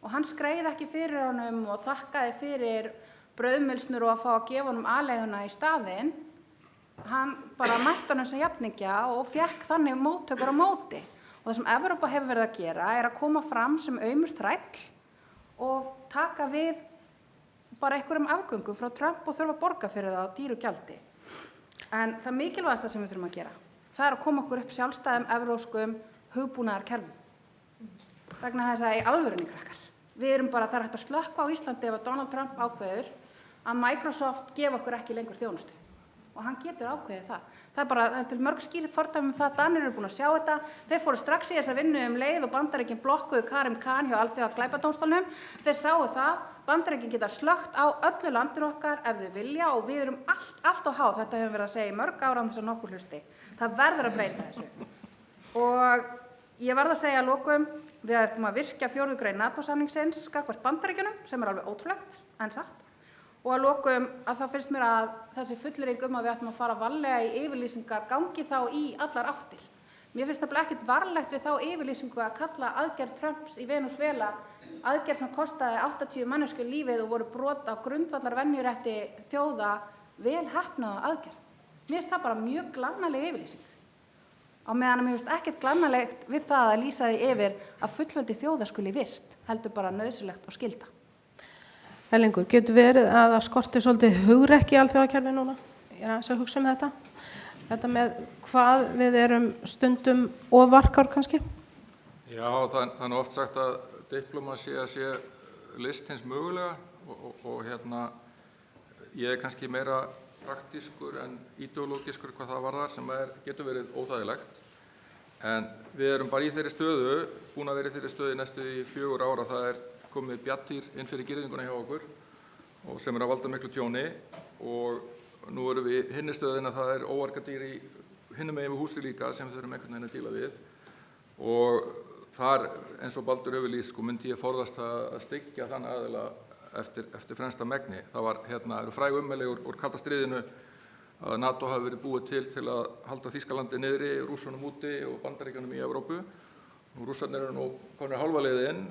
og hann skreið ekki fyrir honum og þakkaði fyrir brauðmylsnur og að fá að gefa honum aleiguna í staðinn. Hann bara mætti honum sem jafningja og fékk þannig móttökur á móti. Og það sem Evrópa hefur verið að gera að koma fram sem aumur þræll og taka við bara einhverjum afgöngum frá Trump og þurfa að borga fyrir það á dýru gjaldi. En það mikilvægasta sem við þurfum að gera, það að koma okkur upp sjálfstæðum evrópskum hugbúnaðarkerfum. Vegna þess að í alvörunni krakkar. Við erum bara, það er hægt að slökkva á Íslandi ef að Donald Trump ákveður að Microsoft gefa okkur ekki lengur þjónustu. Og hann getur ákveðið það. Það er bara, það er til mörg skýr fordæmi það að Danir eru búin að sjá þetta. Þeir fóru strax í þessa vinnu leið og Bandaríkin blokkuðu Karim Khan hjá Alþjóða glæpadómstólnum. Þeir sáu það, Bandaríkin geta slökkt á öllu landinu okkar ef þau vilja og við erum allt á háð. Þetta hefur verið að segja í mörg ára án þess að nokkur hlusti. Það verður að breyta þessu. Og ég verð að segja að lokum, við ætlum að virkja 4. grein NATO-samningsins gagnvart Bandaríkjunum sem alveg ótrúlegt en satt. Og að lokum að það finnst mér að þessi fullyrðing að við ætlum að fara varlega í yfirlýsingar gangi þá í allar áttir. Mér finnst það ekkert varlegt við þá yfirlýsingu að kalla aðgerð Trumps í Venesúela aðgerð sem kostaði 80 manneskju lífið og voru brot á grundvallar venjurétti þjóða vel heppnaða aðgerð. Mér finnst það bara mjög glannaleg yfirlýsing. Á meðan mér finnst ekkert glannalegt við það að lýsa því yfir að fullveldi þjóða skuli virt, heldur bara nauðsynlegt og skylda. Erlingur, getur verið að það skorti svolítið hugrekki í alþjóðakerfi núna? Ég er aðeins að hugsa þetta. Þetta með hvað við erum stundum ofvarkár kannski? Já, það er oft sagt að diplómasía sé list hins mögulega og ég er kannski meira praktískur en ideológiskur hvað það varðar sem getur verið óþægilegt. En við erum bara í þeirri stöðu, búin að vera í þeirri stöðu næstu í 4 ára. Það komið bjarndýr inn fyrir girðinguna hjá okkur og sem að valda miklu tjóni og nú erum við í hinni stöðin að það óargadýr í hinum megin við húsið líka sem við þurfum einhvern veginn að díla við og þar eins og Baldur hefur lýst myndi ég forðast að styggja þann aðila eftir fremsta megni. Það eru fræg ummæli úr kalda stríðinu að NATO hafi verið búið til að halda Þýskalandi niðri, Rússunum úti og Bandaríkjunum í Evrópu. Nú Rússarnir eru nú komnir hálfa leið inn,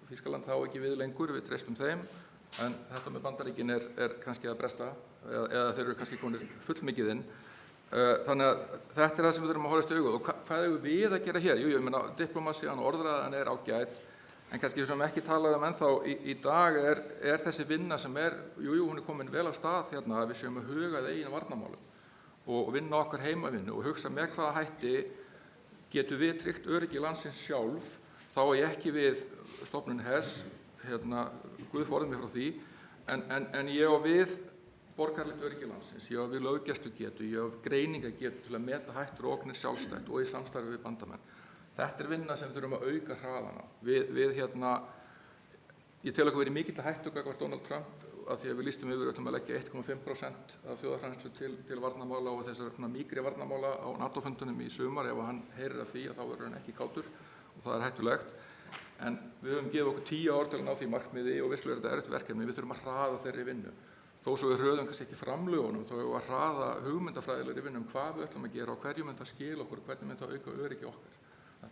Þýskaland þá ekki við lengur, við treystum þeim, en þetta með Bandaríkin er kannski að bresta eða þeir eru kannski komnir fullmikið inn. Þannig að þetta það sem við þurfum að horfast í augu og hvað eigum við að gera hér? Jú, ég meina diplomasían og orðræðan ágæt, en kannski sem ekki talað ennþá í dag þessi vinna sem hún komin vel af stað að við séum að huga að eigin varnarmálum og vinna okkar heimavinnu og hugsa með hvaða hætti getum við tryggt öryggi landsins sjálf, þá ég ekki við stofnun hers, Guð forði mig frá því, en ég á við borgaralegt öryggi landsins, ég á við löggæslugetu, ég á greiningagetu til að meta hættur og ógnir sjálfstætt og í samstarfi við bandamenn. Þetta vinna sem við þurfum að auka hraðan á. Ég tel okkur verið mikill hættu gagnvart Donald Trump að því að við lýstum yfir að leggja 1,5% af þjóðarframleiðslu til varnarmála og þessar mýkri varnarmála á NATO-fundunum í sumar. Ef hann heyrir af því að þá verður hann ekki kátur og það hættulegt. En við höfum gefið okkur 10 ár til að ná því markmiði og vissulega þetta erfitt verkefni. Við þurfum að hraða þeirri vinnu. Þó svo við hröðum kannski ekki framlögunum, þá höfum við að hraða hugmyndafræðilegri vinnu hvað við ætlum að gera og hverju mynd það skila okkur, hvernig mynd það auka öryggi okkar.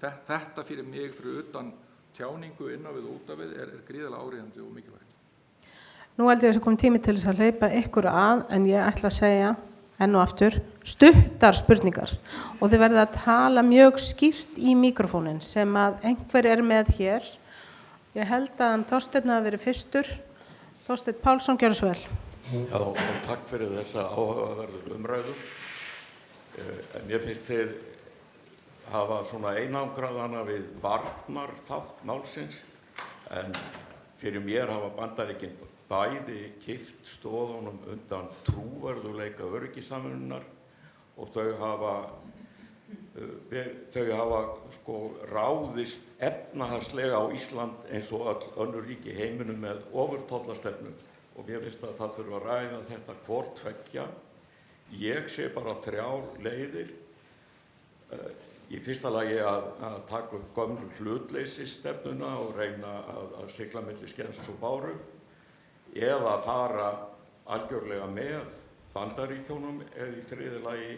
Þetta fyrir mig, fyrir utan tjáningu inn á við og út af við, gríðarlega áríðandi og mikilvægt. Nú held ég að það kom tími til þess að hleypa ykkur að, en ég ætla að segja enn og aftur, stuttar spurningar og þið verðið að tala mjög skýrt í mikrofónin sem að einhver með hér. Ég held að Þorsteinn hafi verið fyrstur. Þorsteinn Pálsson, gjörðu svo vel. Já, og takk fyrir þessa áhugaverðu umræðu. En mér finnst þið hafa svona einangraðana við varnarþátt málsins, en fyrir mér hafa Bandaríkin bæði kippt stoðunum undan trúverðugleika öryggissamvinnunnar og þau hafa ráðist efnahagslega á Ísland eins og öll önnur ríki í heiminum með ofurtollastefnu og mér finnst að það þurfa að ræða þetta hvort tveggja. Ég sé bara 3 leiðir. Í fyrsta lagi að taka upp gömlu hlutleysisstefnuna og reyna að sigla milli skens og báru eða fara algjörlega með Bandaríkjunum eða í 3. lagi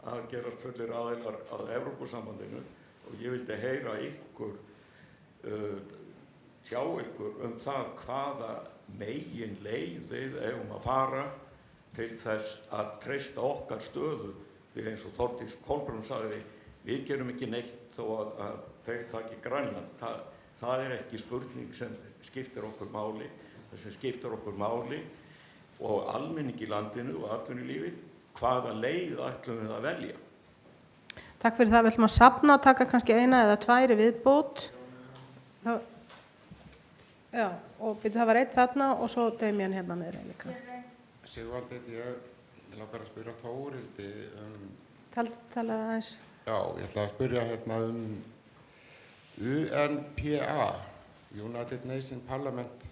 að gerast fullir aðilar að Evrópusambandinu og ég vildi heyra ykkur tjá ykkur það hvaða megin leið við eigum að fara til þess að treysta okkar stöðu því eins og Þórdís Kolbrún sagði við gerum ekki neitt þó að þeir taki Grænland. Það ekki spurning sem skiptir okkur máli. Það sem skiptir okkur máli og almenning í landinu og atvinnulífið, hvaða leið ætlum við að velja? Takk fyrir það. Við ætlum að safna, taka kannski 1 eða 2 viðbót. Já, og það var 1 þarna og svo Damien hérna niður líka. Sigvaldi, ég langar að spyrja Þórildi Talaðu aðeins. Já, ég ætla að spyrja hérna UNPA, United Nations Parliament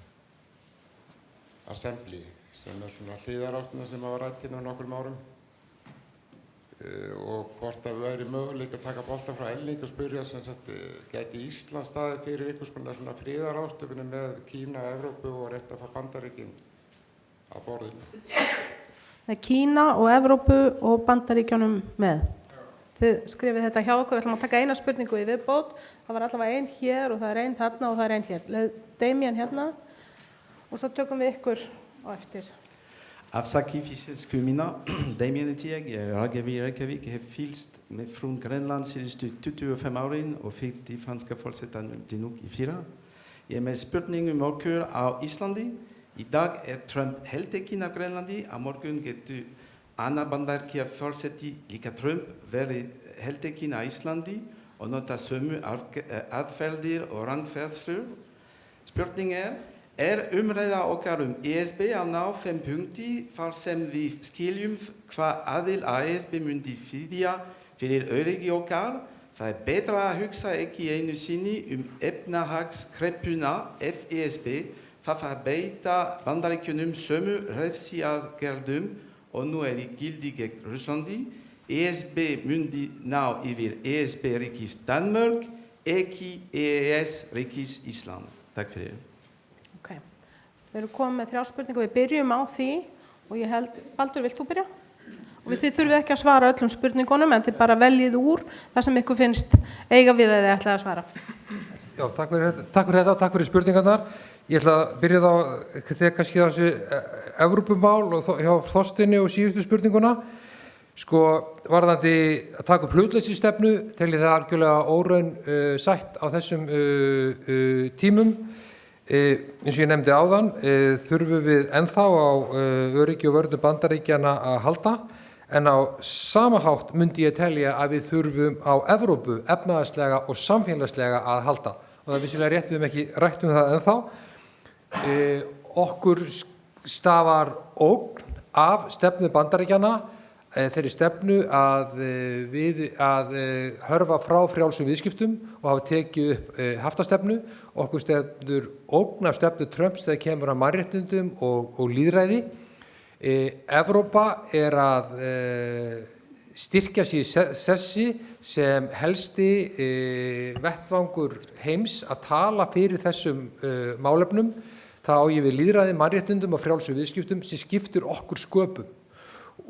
Assembly, sem svona hliðarástuna sem var rætt hérna nokkrum árum og hvort að við væri möguleik að taka bolta frá Elling og spyrja sem sagt, gæti Ísland staðið fyrir einhvers konar svona friðarástufinu með Kína, Evrópu og rétt að fá Bandaríkin að borðinu? Með Kína og Evrópu og Bandaríkjunum með. Þið skrifið þetta hjá okkur, við ætlum að taka 1 spurningu í viðbót. Það var allavega 1 hér og það 1 þarna og það 1 hér. Damien hérna og svo tökum við ykkur á eftir. Afsakifiskumina, Damien Etieg, jeg er Reykjavik, jeg har fylst med fra Grønland siden 25 årene og fikk de franske fortsettene til nok i 4. Jeg med spurning om åker av Islandi. Í dag Trump heltekinn af Grænlandi, á morgun getur annar Bandaríkjaforseti líka Trump verið heltekinn af Íslandi og nota sömu aðferðir og rangferðslur. Spurning umræða okkar ESB á ná 5 punkti þar sem við skiljum hvað aðild að ESB myndi þýða fyrir öryggi okkar. Það betra að hugsa ekki einu sinni efnahagskreppuna ef ESB þarf að beita Bandaríkjunum sömu refsiaðgerðum og nú í gildi gegn Rússlandi. ESB myndi ná yfir ESB-ríkis Danmörk, ekki EES-ríkis Ísland. Takk fyrir. Ok, við erum komið með 3 spurningar, við byrjum á því og ég held, Baldur, vilt þú byrja? Og þið þurfið ekki að svara öllum spurningunum en þið bara veljið úr það sem ykkur finnst eiga við að þið ætlaði að svara. Já, takk fyrir þetta og takk fyrir spurningarnar. Ég ætla að byrja þá þegar kannski þessi Evrópumál og hjá Þorstinni og síðustu spurninguna. Sko, varðandi að taka upp hlutleysisstefnu, tel ég það algjörlega óraun sætt á þessum tímum. Eins og ég nefndi áðan, þurfum við ennþá á öryggi og vörnum Bandaríkjanna að halda, en á sama hátt myndi ég telja að við þurfum á Evrópu efnahagslega og samfélagslega að halda. Og það er vissilega rétt, við höfum ekki rætt um það ennþá. Okkur stafar ógn af stefnu Bandaríkjanna, þeirri stefnu að hörfa frá frjálsum viðskiptum og hafa tekið upp haftastefnu. Okkur stefnur ógn af stefnu Trumps þegar kemur að mannréttindum og lýðræði. Evrópa að styrkja sig í sessi sem helsti vettvangur heims að tala fyrir þessum málefnum. Það á ég við lýðræði, mannréttindum og frjálsum viðskiptum sem skiptir okkur sköpum.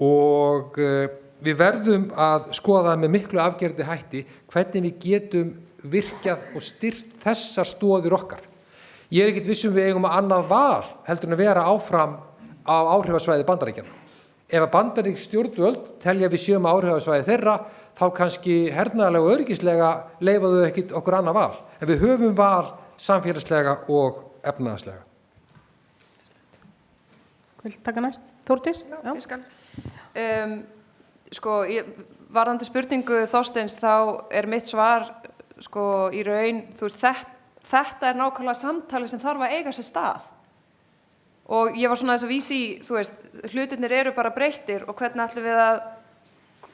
Og við verðum að skoða með miklu afgerandi hætti hvernig við getum virkjað og styrt þessar stoðir okkar. Ég ekkert viss við eigum annað val heldur en að vera áfram á áhrifasvæði Bandaríkjanna. Ef að bandarísk stjórnvöld telja við séum á áhrifasvæði þeirra, þá kannski hernaðarlega og öryggislega leyfa þau ekkert okkur annað val. En við höfum val samfélagslega og efnahagslega. Vil taka næst? Þórdís? Já, ég skal. Sko, varðandi spurningu Þorsteins, þá mitt svar sko, í raun, þú veist, þetta nákvæmlega samtali sem þarf að eiga sér stað. Og ég var svona þess að vísi í, þú veist, hlutirnir eru bara breyttir og hvernig ætlum við að,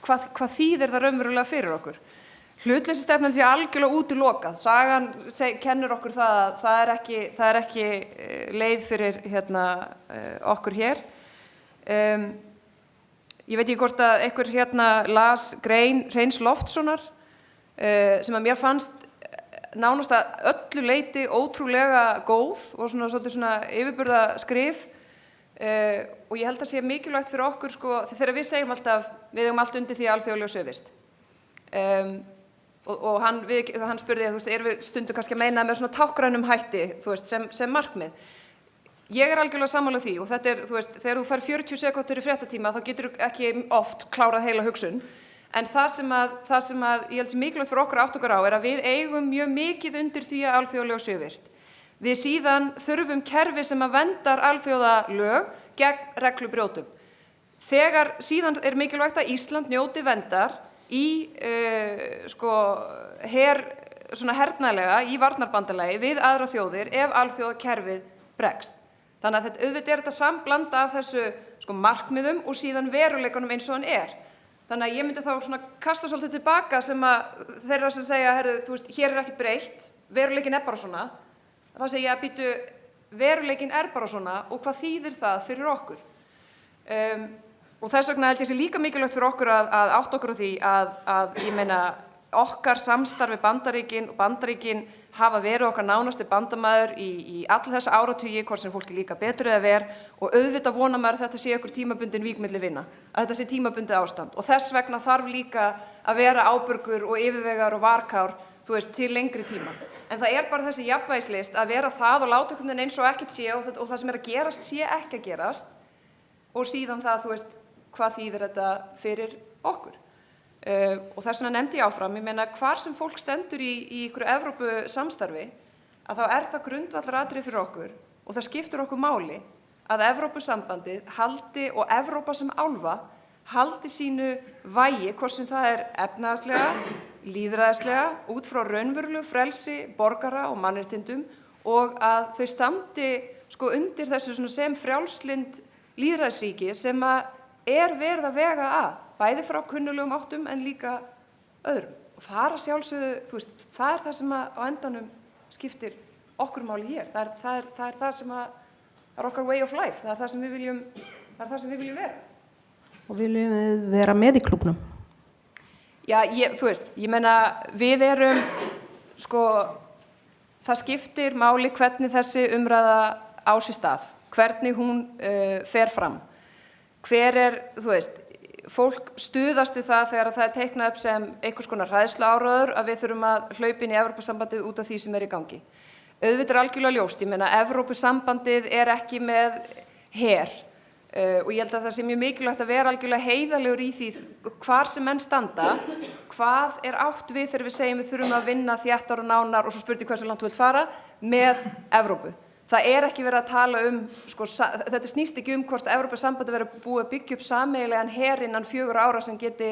hvað þýðir það raunverulega fyrir okkur? Hlutleysisstefnan sé algjörlega útilokað. Sagan kennir okkur það að það er ekki leið fyrir okkur hér. Ég veit ekki hvort að einhver las grein Hreins Loftssonar sem að mér fannst nánast að öllu leyti ótrúlega góð og svona yfirburðaskrif og ég held að sé mikilvægt fyrir okkur sko, þegar við segjum alltaf við eigum allt undir því að alþjóðlega sé virt og hann spurði þú veist, erum við stundum kannski að meina með svona táknrænum hætti þú veist, sem markmið. Ég algjörlega sammála því og þetta þú veist, þegar þú fær 40 sekúndur í fréttatíma þá getur þú ekki oft klárað heila hugsun. En það sem ég held sem mikilvægt fyrir okkur að átta okkur á að við eigum mjög mikið undir því að alþjóðlega sé virt. Við síðan þurfum kerfi sem að verndar alþjóðalög gegn reglubrjótum. Þegar síðan mikilvægt að Ísland njóti verndar í hernaðarlega í varnarbandalagi við aðra þjóðir ef alþjóðakerfið bregst. Þannig að auðvitað þetta samblanda af þessu markmiðum og síðan veruleikanum eins og hann er. Þannig að ég myndi þá kasta svolítið tilbaka sem að þeirra sem segja, þú veist, hér ekkert breytt, veruleikin bara svona. Þá segi ég að býtu, veruleikin bara svona og hvað þýðir það fyrir okkur? Og þess vegna held ég sé líka mikilvægt fyrir okkur að átta okkur á því að ég meina okkar samstarfi Bandaríkin og Bandaríkin hafa verið okkar nánasti bandamaður í alla þessa áratugi, hvort sem fólki líka betur eða verð og auðvitað vona maður að þetta sé okkur tímabundin vík milli vina, að þetta sé tímabundið ástand og þess vegna þarf líka að vera ábyrgur og yfirvegaður og varkár, þú veist, til lengri tíma. En það bara þessi jafnvægislist að vera það og láta einhvern veginn eins og ekkert sé og það sem að gerast sé ekki að gerast og síðan það, þú veist, hvað þýðir þetta fyrir okkur. Og þess vegna nefndi ég áfram, ég meina hvar sem fólk stendur í ykkur Evrópu samstarfi að þá það grundvallaratriði fyrir okkur og það skiptir okkur máli að Evrópusambandið haldi og Evrópa sem álfa haldi sínu vægi, hvort sem það efnahagslega, lýðræðislega, út frá raunverulegu frelsi borgara og mannréttindum og að þau standi sko undir þessu sem frjálslynd lýðræðisríki sem verið að vega að, bæði frá kunnulegum áttum en líka öðrum. Og það að sjálfsögðu, þú veist, það það sem á endanum skiptir okkur máli hér. Það er það sem er okkar way of life, það er það sem við viljum vera. Og viljum við vera með í klúbbnum? Já, þú veist, ég meina við erum, sko, það skiptir máli hvernig þessi umræða á sér stað, hvernig hún fer fram. Hver þú veist, fólk stuðast við það þegar það teiknað upp sem einhvers konar hræðsluáróður að við þurfum að hlaupa inn í Evrópusambandið út af því sem í gangi. Auðvitað algjörlega ljóst, ég meina Evrópusambandið ekki með her. Og ég held að það sé mjög mikilvægt að vera algjörlega heiðarlegur í því hvar sem menn standa, hvað átt við þegar við segjum við þurfum að vinna þéttar og nánar og svo spurning hversu langt þú vilt fara með Evrópu. Það ekki verið að tala sko, þetta snýst ekki hvort Evrópusambandið verið búið að byggja upp sameiginlegan her innan 4 ára sem geti,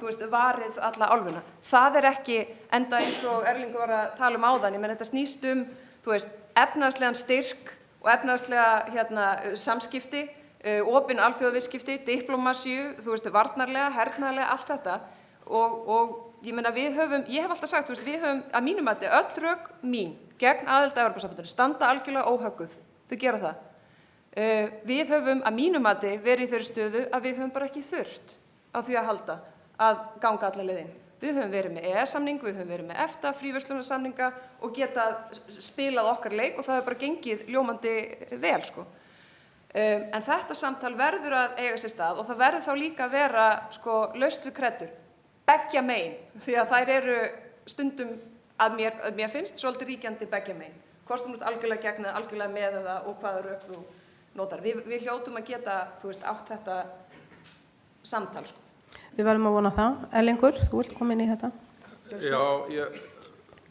þú veist, varið alla álfuna. Það ekki, enda eins og Erlingur var að tala áðan, ég menn þetta snýst þú veist, efnahagslegan styrk og efnahagslega samskipti, opin alþjóðaviðskipti, diplómasíu, þú veist, varnarlega, hernaðarlega, allt þetta og ég meina ég hef alltaf sagt, þú veist, við höfum að mínum mati öll rök mín gegn aðild að Evrópusambandinu standa algjörlega óhögguð, þau gera það. Við höfum að mínum mati verið í þeirri stöðu að við höfum bara ekki þurft á því að halda að ganga alla leið inn. Við höfum verið með EES-samning, við höfum verið með EFTA, fríverslunarsamninga og getað spilað okkar leik og það hefur bara gengið ljómandi vel, sko. En þetta samtal verður að eiga sér stað og það verður þá líka að vera sko, laust við kreddur, beggja megin, því að þær stundum að mér finnst svolítið ríkjandi beggja megin. Hvort þú ert algjörlega gegn eða algjörlega með það og hvaða rök þú notar. Við hljótum að geta, þú veist, átt þetta samtal. Sko. Við verðum að vona það. Erlingur, þú vilt koma inn í þetta? Já,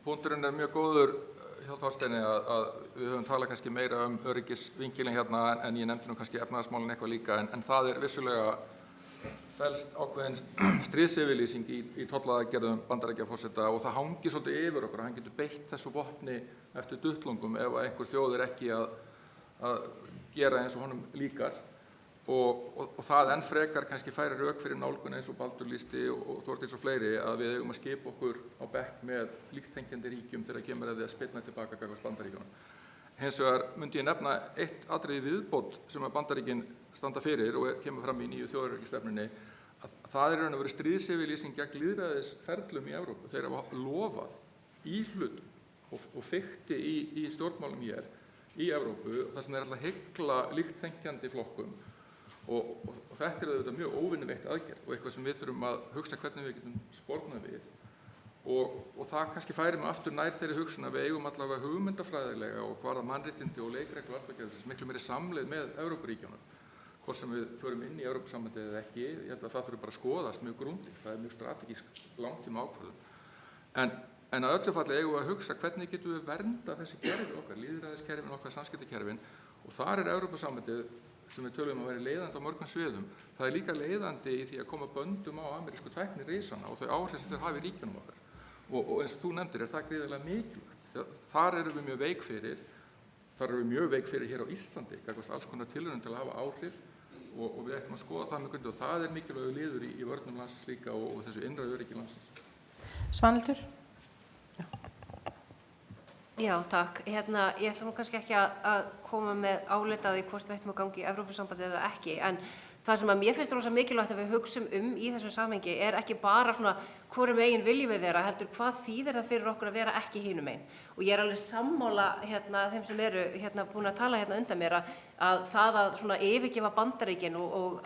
punkturinn mjög góður hjá Þorsteini að við höfum talað kannski meira öryggisvinkilinn hérna en ég nefndi nú kannski efnahagsmálin eitthvað líka en það vissulega felst ákveðin stríðsyfirlýsing í tollaaðgerðum Bandaríkjaforseta og það hangir svolítið yfir okkur, hann getur beitt þessu vopni eftir duttlungum ef einhver þjóð ekki að gera eins og honum líkar og það enn frekar kannski færi rök fyrir nálgun eins og Baldur lýsti og Þórdís og fleiri að við eigum að skipa okkur á bekk með líkþengjandi ríkjum þegar kemur að því að spilna tilbaka gagnvart Bandaríkjunum. Hins vegar myndi ég nefna eitt atriði viðbót sem að Bandaríkin standa fyrir og kemur fram í nýju þjóðaröryggisstefnunni að það raun og veru stríðsyfirlýsing gegn lýðræðisferlum í Evrópu. Þeir hafa lofað í hlutum og fikti í stjórnmálum hér í Evrópu þar sem þeir ætla að hygla líkþengjandi flokkum og þetta auðvitað mjög óvinnuveitt aðgerð og eitthvað sem við þurfum að hugsa hvernig við getum spornað við og það kannski færi mig aftur nær þeirri hugsun að við eigum allavega hugmyndafræðilega og hvaða mannréttindi og leikreglu alþjóðakerfisins miklu meiri samleið með Evrópuríkjunum hvort sem við förum inn í Evrópusambandið eða ekki, ég held að það þurfi bara að skoðast mjög grundigt, það mjög strategísk langtíma ákvörðun en að öllu falli eigum við að hugsa hvernig getum við vernda þessi kerfi okkar, lýðræðiskerfin okkar, samskiptakerfin og þar Evrópusambandið sem við tölum að vera leiðandi á mörgum sviðum, það líka leiðandi í því að koma böndum á amerísku tæknirisana og þau áhrif sem þeir hafa í ríkjunum okkar. Og eins og þú nefndir það gríðarlega mikilvægt. Þar erum við mjög veik fyrir hér á Íslandi, gagnvart alls konar tilraunum til að hafa áhrif og við ættum að skoða það með grundu og það mikilvægur liður í vörnum landsins líka og þessu innra öryggi landsins. Svanhildur? Já, takk. Ég ætla nú kannski ekki að koma með álit að því hvort við ættum að gangi í Evrópusambandið eða ekki, en það sem að mér finnst rosa mikilvægt að við hugsum í þessu samhengi ekki bara svona hvorum megin viljum við vera, heldur hvað þýðir það fyrir okkur að vera ekki hinum megin. Og ég alveg sammála þeim sem eru búin að tala undan mér að það að svona yfirgefa Bandaríkin og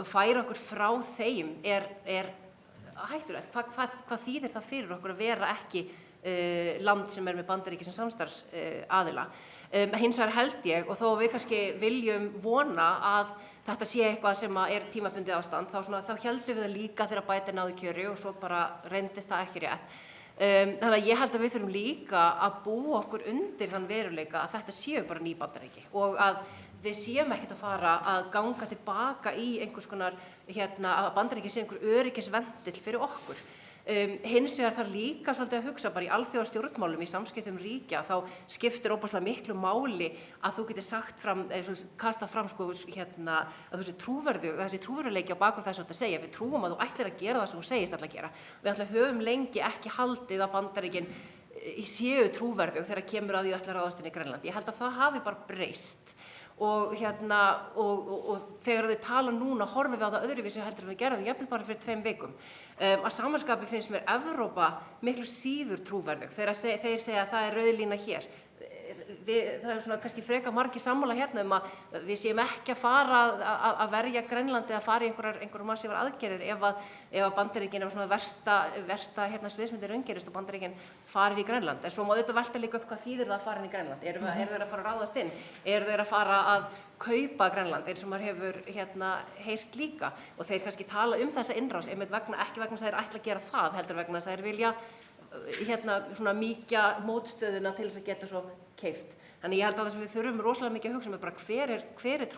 færa okkur frá þeim er hættulegt. Hvað þýðir það fyrir okkur að vera ekki land sem með Bandaríki sem samstarfsaðila. Hins vegar held ég, og þó við kannski viljum vona að þetta sé eitthvað sem tímabundið ástand, þá heldum við það líka þegar Biden náði kjöri og svo bara reyndist það ekki rétt. Þannig að ég held að við þurfum líka að búa okkur undir þann veruleika að þetta séu bara ný Bandaríki og að við séum ekkert að fara að ganga tilbaka í einhvers konar, að Bandaríkin sé einhver öryggisvendill fyrir okkur. Hins vegar þarf líka svolítið að hugsa bara í alþjóðastjórnmálum, í samskiptum ríkja, þá skiptir óbúslega miklu máli að þú getur sagt fram, kastað fram sko, að þessi trúverðuleiki á baku þess að segja, við trúum að þú ætlir að gera það sem þú segist ætla að gera. Við ætla höfum lengi ekki haldið að Bandaríkin séu trúverðug þegar kemur að því ætla að ráðast inn í Grænlandi. Ég held að það hafi bara breyst. Og þegar þau tala núna horfum við á það öðruvísi heldur en við gerðum jafnvel bara fyrir 2 vikum. Að samanskapi finnst mér Evrópa miklu síður trúverðug þegar þeir segja að það er rauð lína hér. Það er svona kannski frekar margir sammála hérna að við séum ekki að fara að verja Grænlandi eða fara í einhverjar massívar aðgerðir ef að Bandaríkin ef svona versta sviðsmyndir raungerist og Bandaríkin farir í Grænland. En svo má auðvitað velta líka upp hvað þýðir það að fara inn í Grænland. Eru þeir að fara að ráðast inn? Eru þeir að fara að kaupa Grænland eins og maður hefur heyrt líka? Og þeir kannski tala þessa innrás ekki vegna þess að þeir ætla að gera það, heldur vegna þess að þeir vilja svona mýkja mótstöðuna til þess að geta svo keypt. Þannig ég held að það sem við þurfum rosalega mikið að hugsa um bara hver er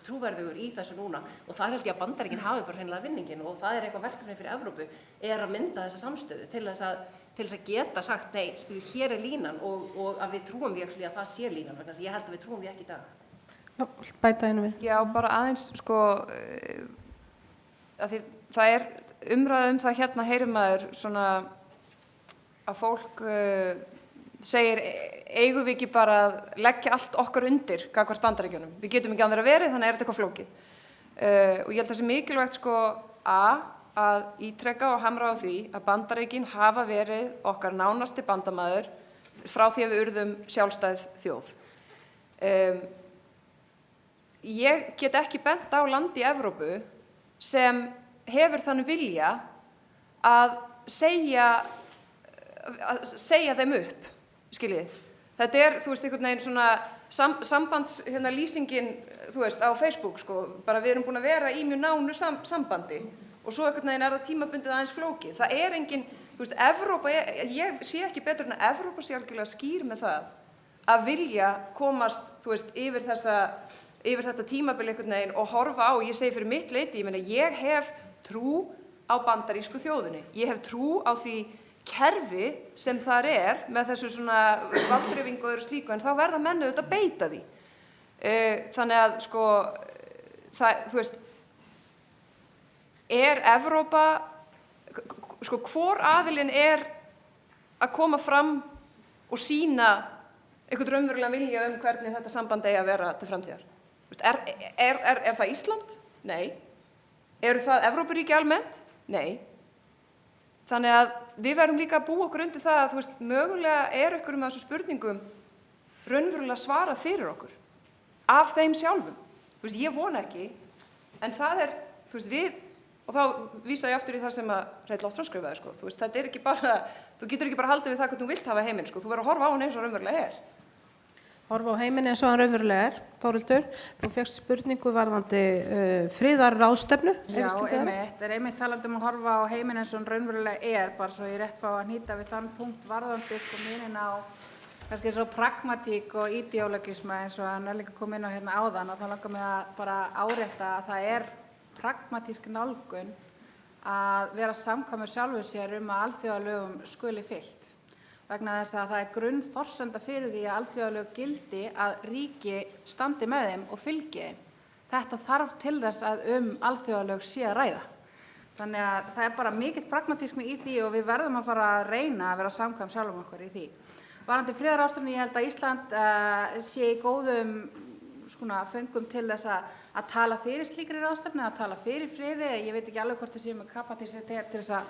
trúverðugur í þessu núna og það held ég að Bandaríkin hafi bara hreinlega vinningin og það er eitthvað verkefni fyrir Evrópu er að mynda þessa samstöðu til þess að geta sagt nei, hér er línan og að við trúum því að það sé línan vegna þess að ég held að við trúum því ekki í dag. Já, bæta einu við. Já, bara aðeins sko að því það er umræða það hérna heyrir maður svona að fólk segir eigum við ekki bara að leggja allt okkar undir gagnvart Bandaríkjunum. Við getum ekki án þeirra verið, þannig er þetta eitthvað flókið. Og ég held að það sé mikilvægt sko að ítreka og hamra á því að Bandaríkin hafa verið okkar nánasti bandamaður frá því að við urðum sjálfstæð þjóð. Ég get ekki bent á land í Evrópu sem hefur þannig vilja að segja þeim upp, skiljið. Þetta er, þú veist, einhvern veginn svona lýsingin, þú veist, á Facebook, sko, bara við erum búin að vera í mjög nánu sambandi og svo einhvern veginn er það tímabundið aðeins flókið. Það er engin, þú veist, Evrópa, ég sé ekki betur en að Evrópa sé algjörlega skýr með það að vilja komast, þú veist, yfir þetta tímabil einhvern veginn og horfa á, ég segi fyrir mitt leyti, ég meina, ég hef trú á bandarísku þjóðinni. Ég hef trú á því kerfi sem þar er með þessu svona valddreifingu og öðru slíku en þá verða menn auðvitað að beita því. Þannig að sko, þú veist, er Evrópa, sko hvor aðilinn er að koma fram og sýna einhvern raunverulega vilja hvernig þetta samband eigi að vera til framtíðar? Er það Ísland? Nei. Eru það Evrópuríki almennt? Nei. Þannig að við verðum líka að búa okkur undir það að, þú veist, mögulega er einhverjum af þessum spurningum raunverulega svarað fyrir okkur af þeim sjálfum. Þú veist, ég vona ekki, en það er, þú veist, við, og þá vísa ég aftur í það sem að Hreinn Loftsson skrifaði, sko. Þú veist, þetta er ekki bara, þú getur ekki bara haldið við það hvernig þú vilt hafa heiminn, sko. Þú verður að horfa á hann eins og raunverulega er. Horfa á heiminn eins og hann raunverulega er, Þórhildur. Þú fékkst spurningu varðandi friðarráðstefnu. Já, einmitt. Er einmitt talandi um að horfa á heiminn eins og hann raunverulega er, bara svo ég rétt fá að hnýta við þann punkt varðandi sko mínin á kannski svo pragmatík og ideologisma eins og hann er líka komið inn á hérna áðan og þá langar mig að bara árétta að það er pragmatísk nálgun að vera samkvæmur sjálfur sér að alþjóðalögum skuli fylgt. Vegna þess að það er grunnforsenda fyrir því að alþjóðalög gildi að ríki standi með þeim og fylgi þeim. Þetta þarf til þess að alþjóðalög sé að ræða. Þannig að það er bara mikill pragmatísmi í því og við verðum að fara að reyna að vera samkvæm sjálfum okkur í því. Varðandi friðarráðstefnu, ég held að Ísland sé í góðum föngum til þess að tala fyrir slíkri ráðstefnu, að tala fyrir friði. Ég veit ekki alveg hvort við séum með kapasítet til þess að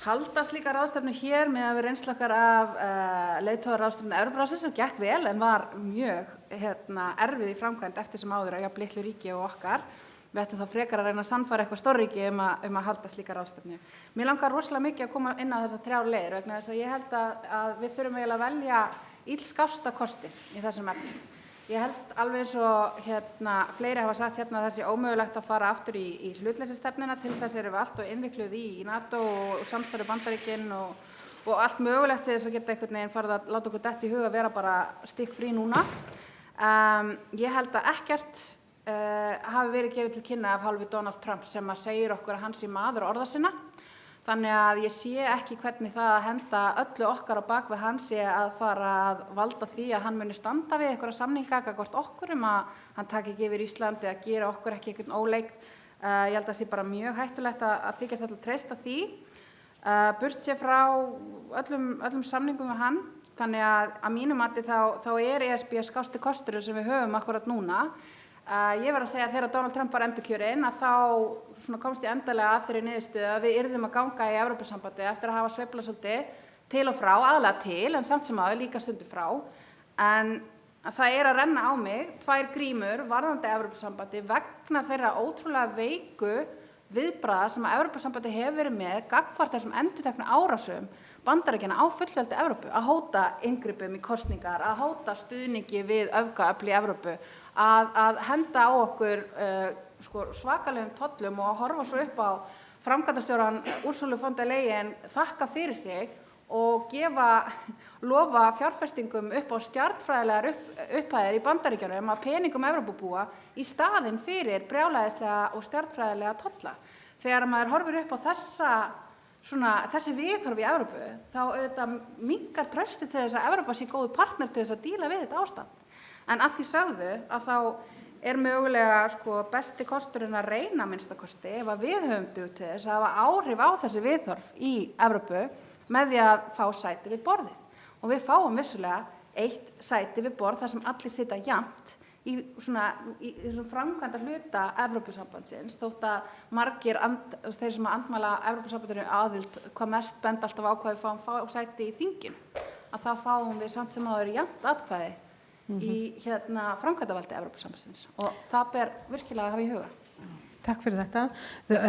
halda slíka ráðstefnu hér með að við reynslu okkar af leiðtogaráðstefnu Evrópuráðsins sem gekk vel en var mjög erfið í framkvæmd eftir sem áður að jafn litlu ríki og okkar. Við ættum þá frekar að reyna að sannfæra eitthvað stórríki að halda slíka ráðstefnu. Mér langar rosalega mikið að koma inn á þessar 3 leiðir vegna þess að ég held að við þurfum eiginlega að velja illskásta kosti í þessum efnum. Ég held alveg eins og fleiri hafa sagt hérna að það sé ómögulegt að fara aftur í hlutleysisstefnuna, til þess erum við allt og innvikluð í NATO og samstarfi Bandaríkin og allt mögulegt til þess að geta einhvern veginn farið að láta okkur detta í huga að vera bara stikkfrí núna. Ég held að ekkert hafi verið gefið til kynna af hálfu Donald Trump sem að segir okkur að hann sé maður orða sinna. Þannig að ég sé ekki hvernig það að henda öllu okkar á bak við hann sé að fara að valda því að hann muni standa við einhverja samninga gagnvart okkur að hann taki ekki yfir Íslandi að gera okkur ekki einhvern óleik. Ég held að það sé bara mjög hættulegt að þykjast alltaf treysta því. Burt sér frá öllum samningum við hann. Þannig að mínu mati þá ESB skásti kosturinn sem við höfum akkurat núna. Ég verð að segja að þegar Donald Trump var endurkjörinn að þá komst ég endanlega að þeirri niðurstöðu að við yrðum að ganga í Evrópusambandið eftir að hafa sveiflað svolítið til og frá, aðalega til, en samt sem áður líka stundu frá. En það að renna á mig 2 grímur varðandi Evrópusambandið vegna þeirra ótrúlega veiku viðbragða sem að Evrópusambandið hefur verið með gagnvart þessum endurteknu árásum Bandaríkjanna á fullveldi Evrópu, að hóta inngripum í kosningar, að hóta stuðningi við öfgaöfl í Evrópu, að henda á okkur svakalegum tollum og að horfa svo upp á framkvæmdastjórann Ursulu von der Leyen þakka fyrir sig og lofa fjárfestingum upp á stjarnfræðilegar upphæðir í Bandaríkjunum að peningum Evrópubúa í staðinn fyrir brjálæðislega og stjarnfræðilega tolla. Þegar maður horfir upp á þessi viðhorf í Evrópu, þá auðvitað minnkar trausti til þess að Evrópa sé góður partner til þess að díla við þetta ástand. En að því sögðu að þá mögulega besti kosturinn að reyna minnstakosti ef að við höfum dug til þess að hafa áhrif á þessi viðhorf í Evrópu með því að fá sæti við borðið. Og við fáum vissulega 1 sæti við borð þar sem allir sitja jafnt í þessum framkvæmda hluta Evrópusambandsins, þótt að margir þeir sem andmæla Evrópusambandinu aðild hvað mest benda alltaf á hvað við fáum sæti í þinginu, að þá fáum við samt sem áður jafnt atkvæði í framkvæmdavaldi Evrópusambandsins og það ber virkilega að hafa í huga. Takk fyrir þetta.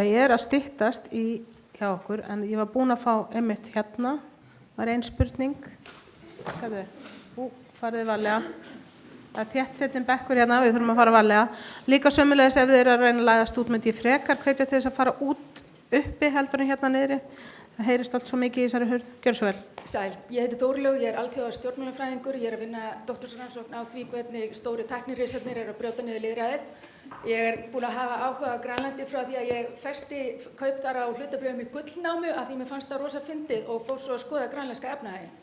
Ég að styttast hjá okkur en ég var búin að fá einmitt var ein spurning. Farið varlega. Það þéttsetinn bekkur við þurfum að fara varlega. Líka sömulegis ef þið eru að reyna að læðast út myndi ég frekar hvetja til þess að fara út uppi heldur en niðri. Það heyrist allt svo mikið í þessari hurð. Gjörðu svo vel. Sæl, ég heiti Þórlaug, ég alþjóða stjórnmálafræðingur, ég að vinna doktorsrannsókn á því hvernig stóru tæknirisarnir að brjóta niður lýðræðið. Ég búin að hafa áhuga á Grænlandi frá því að ég festi kaup þar á hlutabréfum í gullnámu af því mér fannst það rosa fyndið og fór svo að skoða grænlenska efnahaginn.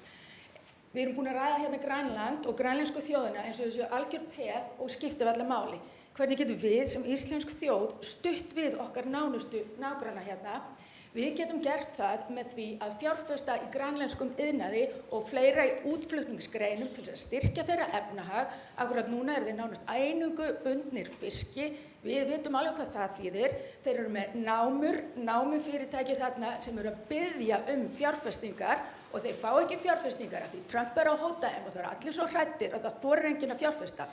Við erum búin að ræða Grænland og grænlensku þjóðina eins og þessu algjör peð og skipta við alla máli. Hvernig getum við sem íslensk þjóð stutt við okkar nánustu nágranna Við getum gert það með því að fjárfesta í grænlenskum iðnaði og fleira í útflutningsgreinum til að styrkja þeirra efnahag. Akkurat núna þeir nánast einungis bundnir fiski. Við vitum alveg hvað það þýðir. Þeir eru með námufyrirtæki þarna sem eru að biðja fjárfestingar og þeir fá ekki fjárfestingar af því Trump er að hóta þeim og það eru allir svo hræddir að það þorir enginn að fjárfesta.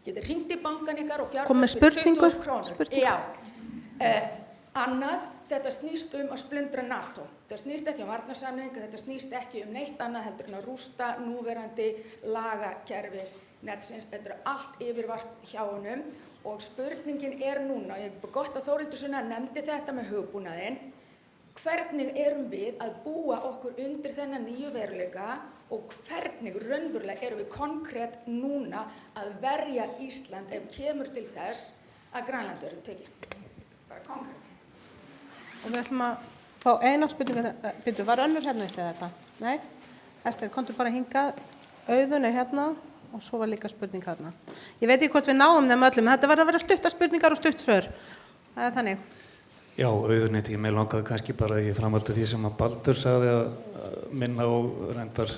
Getið hringt í bankann ykkar og fjárfest fyrir 20.000 krónur. Já. Annað, þetta snýst að splundra NATO. Þetta snýst ekki varnarsamning, þetta snýst ekki neitt annað heldur en að rústa núverandi lagakerfi netsins. Þetta allt yfirvarp hjá honum og spurningin núna, ég er gott að Þórhildur Sunna nefndi þetta með hugbúnaðinn, hvernig erum við að búa okkur undir þennan nýju veruleika og hvernig raunverulega erum við konkrétt núna að verja Ísland ef kemur til þess að Grænland verður tekið. Bara konkrétt. Og við ætlum að fá eina spurningu. Byrju, var önnur eftir þetta? Nei? Ester, komdu bara hingað. Auðun og svo var líka spurning þarna. Ég veit ekki hvort við náum þeim öllum. Þetta var að vera stuttar spurningar og stutt svör. Það þannig. Já, Auðun ég með langaði kannski bara í framhaldi því sem að Baldur sagði að minna og reyndar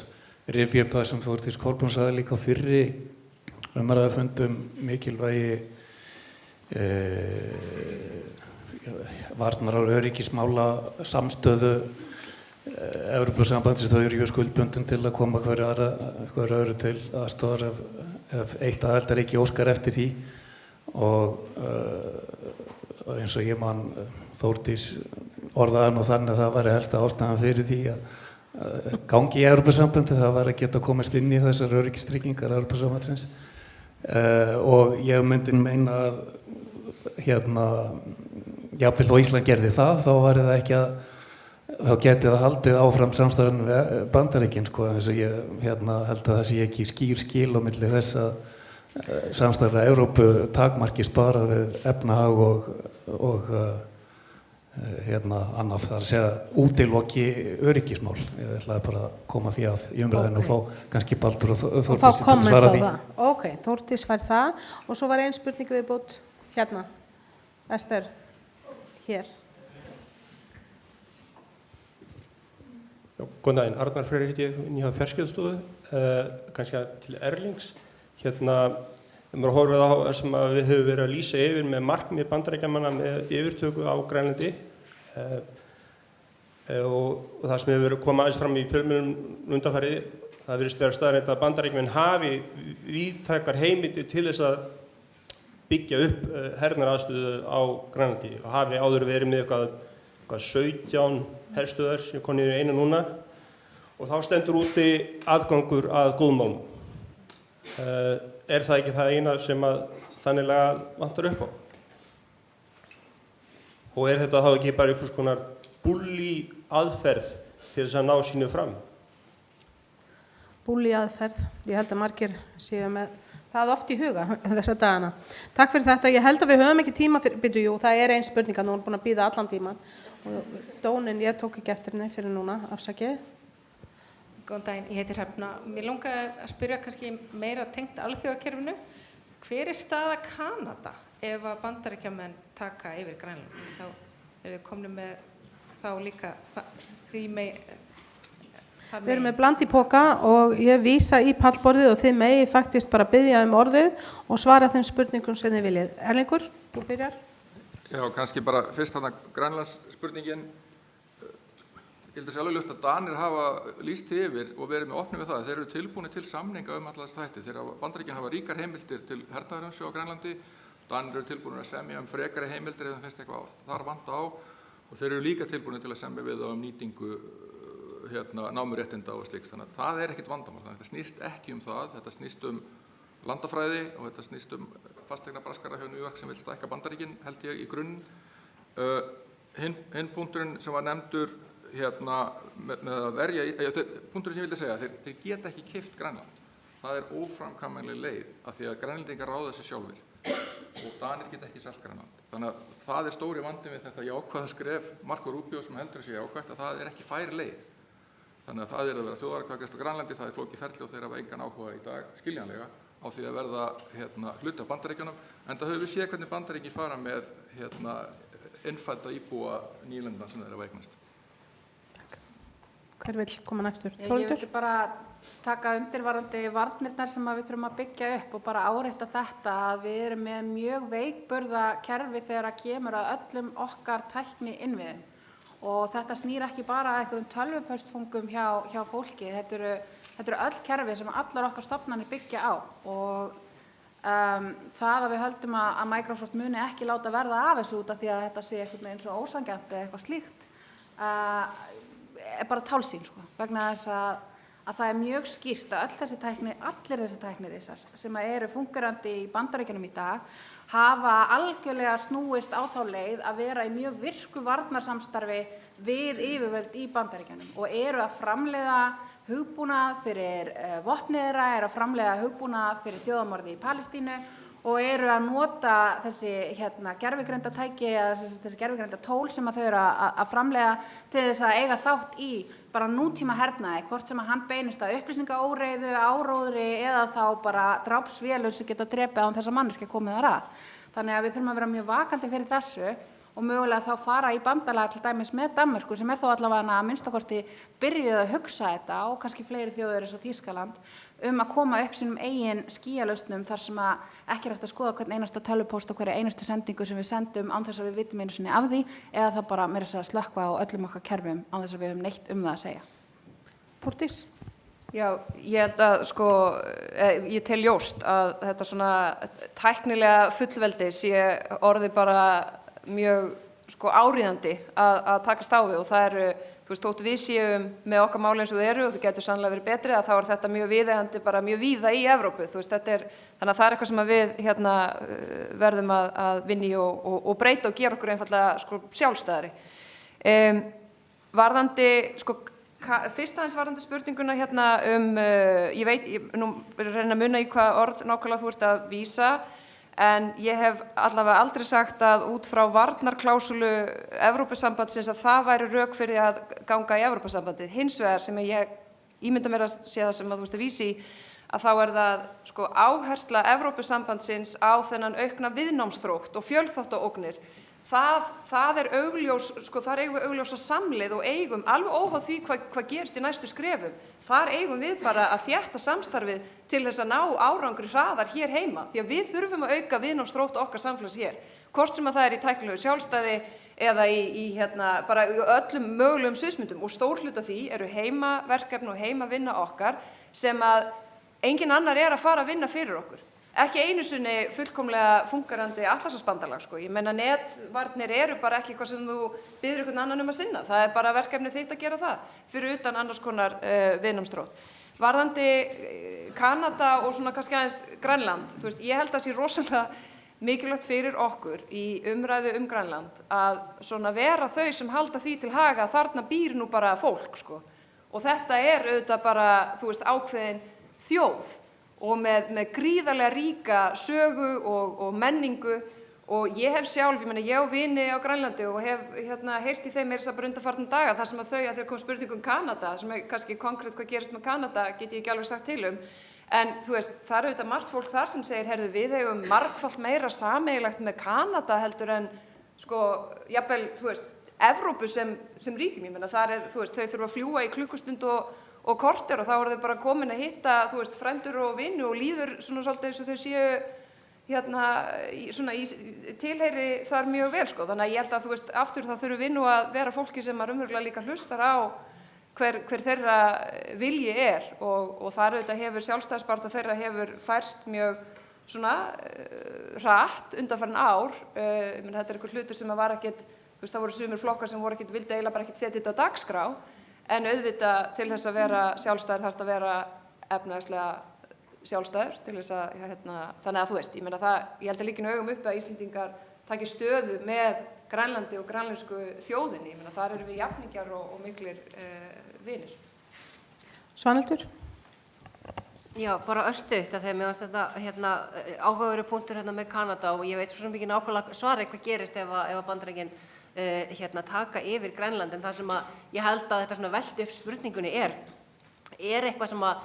rifja upp það sem Þórdís Kolbrún sagði líka fyrri umræðufundum mikilvægi varnar og öryggismála samstöðu Evrópusambandsins, þau eru skuldbundin til að koma hverju öðru til aðstoðar ef eitt aðildarríki óskar eftir því og eins og ég man Þórdís orðaði nú þannig að það væri helsta ástæðan fyrir því að gangi í Evrópusambandi það var að geta komast inn í þessar öryggistryggingar Evrópusambandsins og ég myndi meina að jafnvel þó Ísland gerði það, þá var það ekki þá geti það haldið áfram samstarfinu við Bandaríkin, eins og ég held að það sé ekki skýr skil á milli þess samstarfið Evrópu takmarkist bara við efnahag og annað, það að segja útiloki öryggismál. Ég ætlaði bara að koma því að í umræðinu og fá kannski Baldur og Þórdís til að svara því. Ok, Þórdís fær það og svo var ein spurning viðbót hérna. Ester, hér. Góðan daginn, Arnar Freyr heiti ég, hjá Fjarskiptastofu, kannski til Erlings. Maður horfið á það sem við höfum verið að lýsa yfir með markmið Bandaríkjamanna með yfirtöku á Grænlandi og það sem hefur verið að koma aðeins fram í fjölmiðlum undanfarið, það virðist vera staðreynd að Bandaríkjamenn hafi víðtækar heimildir til þess að byggja upp hernaraðstöðu á Grænlandi og hafi áður verið með eitthvað 17 herstöðar sem kom niður í einu núna og þá stendur úti aðgangur að góðmálum. Er það ekki það eina sem að þannig vantar upp á? Og er þetta þá ekki bara einhvers konar bully aðferð til þess að ná sínu fram? Bully aðferð, ég held að margir séu með það oft í huga þessa dagana. Takk fyrir þetta, ég held að við höfum ekki tíma fyrir, það er ein spurning að nú erum búin að bíða allan tíman. Og Dónin, ég tók ekki eftir henni fyrir núna, afsakið. Góðan daginn, ég heiti Hrefna. Mér langaði að spyrja kannski meira tengt alþjóðakerfinu. Hver er staða Kanada ef að Bandaríkjamenn taka yfir Grænland? Þá eru þau komnir með þá líka því með... Við erum með bland í poka og ég vísa í pallborðið og þið megi faktist bara biðja orðið og svara þeim spurningum sem þið viljið. Erlingur, þú byrjar. Já, kannski bara fyrst þarna Grænlands spurningin. Ég held að sé alveg ljóst að Danir hafa lýst yfir og verið með opnum við það. Þeir eru tilbúinir til samninga alla þessa þætti. Þegar Bandaríkin hafa ríkar heimildir til hernaðarumsvifs á Grænlandi, Danir eru tilbúinir að semja frekari heimildir ef þeim finnst eitthvað þar vanta á og þeir eru líka tilbúinir til að semja við þá nýtingu námuréttinda og slíks. Þannig að það er ekkert vandamál. Þannig að þetta snýst ekki það. Þetta snýst landafræði og þetta snýst fasteignabraskara hjá New York sem vil stækka Bandaríkin, held ég, í grunninn. Hinn punkturinn sem var nefndur með að verja, punkturinn sem ég vildi segja, þeir geta ekki keypt Grænland. Það er óframkvæmanleg leið af því að Grænlendingar ráða sig sjálfir og Danir geta ekki selt Grænland. Þannig að það er stóri vandinn við þetta jákvæða skref Marco Rubio sem heldur þessi jákvætt að það er ekki fær leið. Þannig að það er að vera þjóðaratkvæðagreiðslu á Grænlandi, það er flókið ferli og þeir hafa engan áhuga í dag, skiljanlega, á því að verða hluti af Bandaríkjunum, enda höfum við séð hvernig Bandaríkin fara með innfædda íbúa nýlendna sem þeir hafa eignast. Hver vill koma næstur? Ég vildi bara taka undirvarandi varnirnar sem við þurfum að byggja upp og bara árétta þetta að við erum með mjög veikburða kerfi þegar að kemur að öllum okkar tækni innviðum. Og þetta snýr ekki bara að einhverjum tölvupóstfungum hjá fólki. Þetta eru öll kerfi sem allar okkar stofnanir byggja á og það að við höldum að Microsoft muni ekki láta verða af þessu út af því að þetta sé eitthvað eins og ósanngjarnt eða eitthvað slíkt er bara tálsýn vegna þess að það er mjög skýrt að allir þessi tæknirisar sem eru fungurandi í Bandaríkjunum í dag hafa algjörlega snúist á þá leið að vera í mjög virku varnarsamstarfi við yfirvöld í Bandaríkjunum og eru að framleiða hugbúnað fyrir vopnið þeirra, eru að framleiða hugbúnað fyrir þjóðarmorði í Palestínu og eru að nota þessi gervigreindatæki eða þessi gervigreindatól sem þau eru að framleiða til þess að eiga þátt í bara nútíma hernaði, hvort sem að hann beinist að upplýsingaóreiðu, áróðri eða þá bara drápsvélum sem geta drepið án þess að manneskja komið þar að. Þannig að við þurfum að vera mjög vakandi fyrir þessu og mögulega þá fara í bandalag til dæmis með Danmörku sem þó allavega að minnstakosti byrjuð að hugsa þetta og kannski fleiri þjóðir eins og Þýskaland að koma upp sínum eigin skýjalausnum þar sem að ekki er hægt að skoða hvern einasta tölvupóst og hverja einustu sendingu sem við sendum án þess að við vitum einu sinni af því eða það bara meira að slökkva á öllum okkar kerfum án þess að við höfum neitt það að segja. Þórdís? Já, ég held að ég tel ljóst að þetta svona tæknilega fullveldi sé orðið bara mjög áríðandi að takast á við og það eru, þú veist, þótt við séum með okkar máli eins og þau eru og þau getur sannlega verið betri að þá er þetta mjög viðeigandi bara mjög víða í Evrópu, þú veist, þannig að það er eitthvað sem við verðum að vinna í og breyta og gera okkur einfaldlega sjálfstæðari. Varðandi fyrst aðeins varðandi spurninguna hérna ég nú reyna að muna í hvað orð nákvæmlega þú ert að vísa, en ég hef allavega aldrei sagt að út frá varnarklásulu Evrópusambandsins að það væri rök fyrir að ganga í Evrópusambandið. Hins vegar sem ég ímynda mér að sé það sem að þú ert að vísi í, að þá það sko áhersla Evrópusambandsins á þennan aukna viðnámsþrótt og fjölþáttaógnir. Það augljós, sko þar eigum við augljósa samleið og eigum alveg óháð því hvað gerist í næstu skrefum. Þar eigum við bara að þétta samstarfið til þess að ná árangri hraðar hér heima, því að við þurfum að auka viðnámsþrótt okkar samfélags hér. Hvort sem að það í tæknilegu sjálfstæði eða bara í öllum mögulegum sviðsmyndum, og stór hluti af því eru heimaverkefni og heimavinna okkar sem að engin annar að fara að vinna fyrir okkur. Ekki einu sinni fullkomlega fungerandi Atlantshafsbandalag, sko. Ég meina netvarnir eru bara ekki eitthvað sem þú biður einhvern annan að sinna. Það bara verkefni þitt að gera það, fyrir utan annars konar viðnámsþrótt. Varðandi Kanada og svona kannski aðeins Grænland, þú veist, ég held að sé rosalega mikilvægt fyrir okkur í umræðu Grænland að svona vera þau sem halda því til haga að þarna býr nú bara fólk, sko. Og þetta auðvitað bara, þú veist, ákveðin þjóð og með gríðarlega ríka sögu og menningu, og ég hef sjálf, ég á vini á Grænlandi og hef heyrt í þeim meira þess að bara undanfarna daga, þar sem að þegar kom spurning Kanada, sem kannski konkrétt hvað gerist með Kanada, get ég ekki alveg sagt til en þú veist, það auðvitað margt fólk þar sem segir, heyrðu, við eigum margfalt meira sameiginlegt með Kanada heldur en, sko, jafnvel, þú veist, Evrópu sem ríkjum, ég meina, þar þú veist, þau þurfa að fljúga í klukkustund og korter og þá þau bara komin að hitta, þú veist, frændur og vini og líður svona svolítið eins og þau séu svona tilheyri þar mjög vel, sko. Þannig að ég held að, þú veist, aftur þá þurfum við nú að vera fólki sem að raunverulega líka hlustar á hver þeirra vilji og þar auðvitað hefur sjálfstæðisbaráttu þeirra hefur færst mjög svona hratt undanfarin ár. Ég meina, þetta einhver hlutur sem að var ekkert, þú veist, það voru sumir flokkar sem voru ekkert, vildi eiginlega bara ekkert setja þetta á dagskrá, en auðvitað til þess að vera sjálfstæður þarf að vera efnahagslega sjálfstæður til þess að, þannig að þú veist, ég meina ég held að líka augum uppi að Íslendingar taki stöðu með Grænlandi og grænlensku þjóðinni, ég meina þar eru við jafningjar og miklir vinir. Svanhildur? Já, bara örstutt að þegar mér fannst þetta áhugaverður punktur með Kanada og ég veit svo mikið nákvæmlega svara hvað gerist ef að Bandaríkin taka yfir Grænland, en það sem að ég held að þetta svona velti upp spurningunni er eitthvað sem að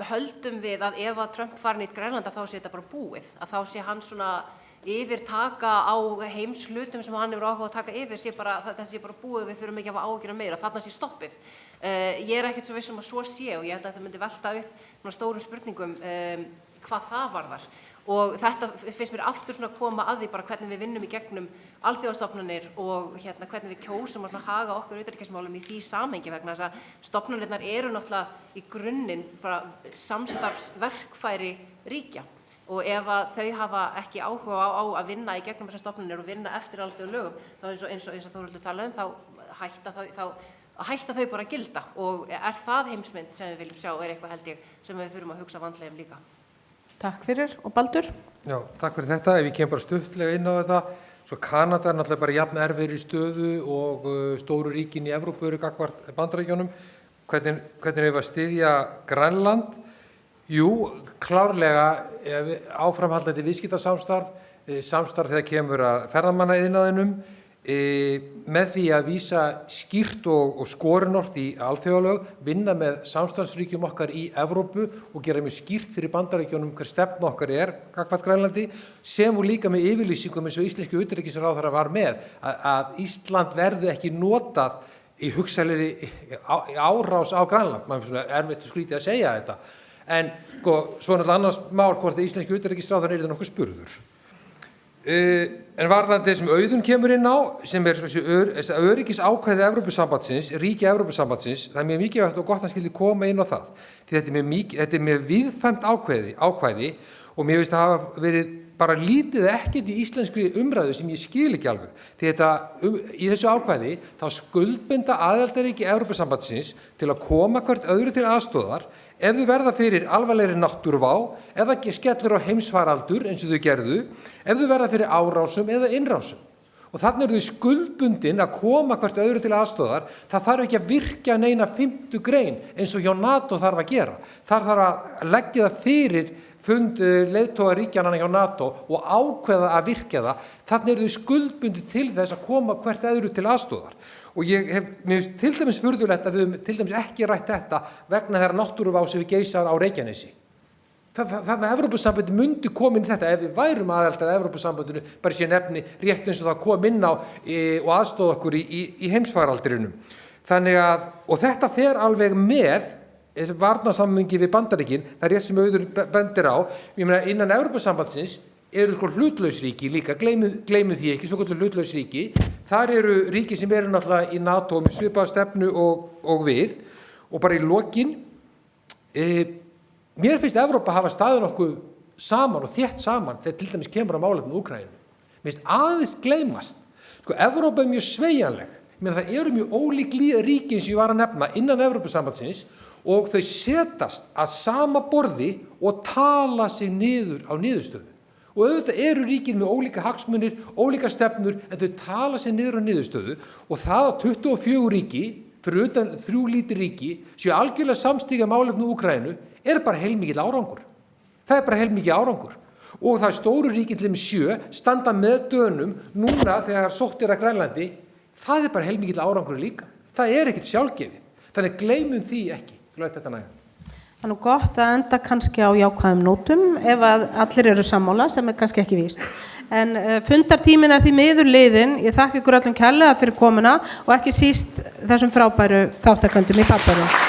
höldum við að ef að Trump farin í Grænland þá sé þetta bara búið, að þá sé hann svona yfirtaka á heimshlutum sem hann hefur áhuga að taka yfir, þetta sé bara búið, við þurfum ekki að hafa áhyggjur af meira, þarna sé stoppið. Ég ekkert svo viss að svo sé og ég held að þetta myndi velta upp stórum spurningum hvað það varðar. Og þetta finnst mér aftur svona að koma að því bara hvernig við vinnum í gegnum alþjóðastofnanir og hvernig við kjósum að haga okkur utanríkismálum í því samhengi, vegna þess að stofnanirnar eru náttúrulega í grunninn bara samstarfsverkfæri ríkja. Og ef að þau hafa ekki áhuga á að vinna í gegnum þessar stofnanir og vinna eftir alþjóðlegum lögum, þá eins og Þórhildur talaði þá hætta þau bara að gilda. Og það heimsmynd sem við viljum sjá eitthvað, held ég, sem við þurfum að hugsa vandlega líka. Takk fyrir. Og Baldur? Já, takk fyrir þetta. Ef ég kem bara stuttlega inn á þetta, svo Kanada náttúrulega bara jafn erfiðri stöðu og stóru ríkin í Evrópu eru gagnvart Bandaríkjunum. Hvernig við að styðja Grænland? Jú, klárlega áframhaldandi viðskiptasamstarf, samstarf þegar kemur að ferðamannaiðnaðinum, með því að vísa skýrt og skorinort í alþjóðalög, vinna með samstarfsríkjum okkar í Evrópu og gera mjög skýrt fyrir Bandaríkjunum hver stefna okkar gagnvart Grænlandi, sem og líka með yfirlýsingum eins og íslenski utanríkisráðherra var með, að Ísland verði ekki notað í hugsanlegri árás á Grænland. Maður er erfitt og skrítið að segja þetta. En svo náttúrulega annars mál hvort að íslenski utanríkisráðherra yrði nokkuð spurður. En varðandi sem Auðun kemur inn á, sem öryggisákvæði Evrópusambandsins, ríki Evrópusambandsins, það er mjög mikilvægt og gott að skyldi koma inn á það. Því þetta er mjög víðfemt ákvæði og mér finnst að hafa verið bara lítið ekkert í íslenskri umræðu sem ég skil ekki alveg. Því í þessu ákvæði þá skuldbinda aðildarríki Evrópusambandsins til að koma hvert öðru til aðstoðar ef þau verða fyrir alvarlegri náttúruvá, ef það skellur á heimsfaraldur eins og þau gerðu, ef þau verða fyrir árásum eða innrásum. Og þannig eru þau skuldbundin að koma hvert öðru til aðstoðar. Það þarf ekki að virkja neina 5. grein eins og hjá NATO þarf að gera. Það þarf að leggja það fyrir fund leiðtoga ríkjanna hjá NATO og ákveða að virkja það. Þannig eru þau skuldbundin til þess að koma hvert öðru til aðstoðar. Og mér finnst til dæmis furðulegt að við höfum til dæmis ekki rætt þetta vegna þeirra náttúruvá sem við geisar á Reykjanesi. Það með Evrópusambandið myndi koma inn í þetta ef við værum aðeldar að Evrópusambandinu, bara sé nefni rétt eins og það kom inn á og aðstóð okkur í heimsfaraldrinum. Þannig að, og þetta fer alveg með varnarsamningi við Bandaríkin, það er rétt sem Auður bendir á, ég meina innan Evrópusambandsins eru sko hlutlausríki líka, gleymum því ekki, svo kallar hlutlausríki, þar eru ríki sem eru náttúrulega í NATO með svipaða stefnu og við, og bara í lokin, mér finnst Evrópa hafa staðið nokkuð saman og þétt saman þegar til dæmis kemur á málefnum Úkraínu. Mér finnst aðeins gleymast. Sko, Evrópa mjög sveigjanleg. Það eru mjög ólík ríki eins og ég var að nefna innan Evrópusambandsins og þau setast að sama borði og tala sig niður á niðurstöðu. Og auðvitað eru ríkin með ólíka hagsmunir, ólíka stefnur, en þau tala sig niður á niðurstöðu og það á 24 ríki, fyrir utan 3 lítil ríki, séu algjörlega samstíga málefnum Úkraínu, er bara heilmikill árangur. Það er bara heilmikill árangur. Og það stóru ríkin til 7 standa með Dönum núna þegar sótt er að Grænlandi, það er bara heilmikill árangur líka. Það er ekkert sjálfgefið. Þannig gleymum því ekki. Þetta nægja. Það er nú gott að enda kannski á jákvæðum nótum ef að allir eru sammála, sem er kannski ekki víst. En fundartíminn er því miður liðinn. Ég þakka ykkur öllum kærlega fyrir komuna og ekki síst þessum frábæru þáttakendum í Papparum.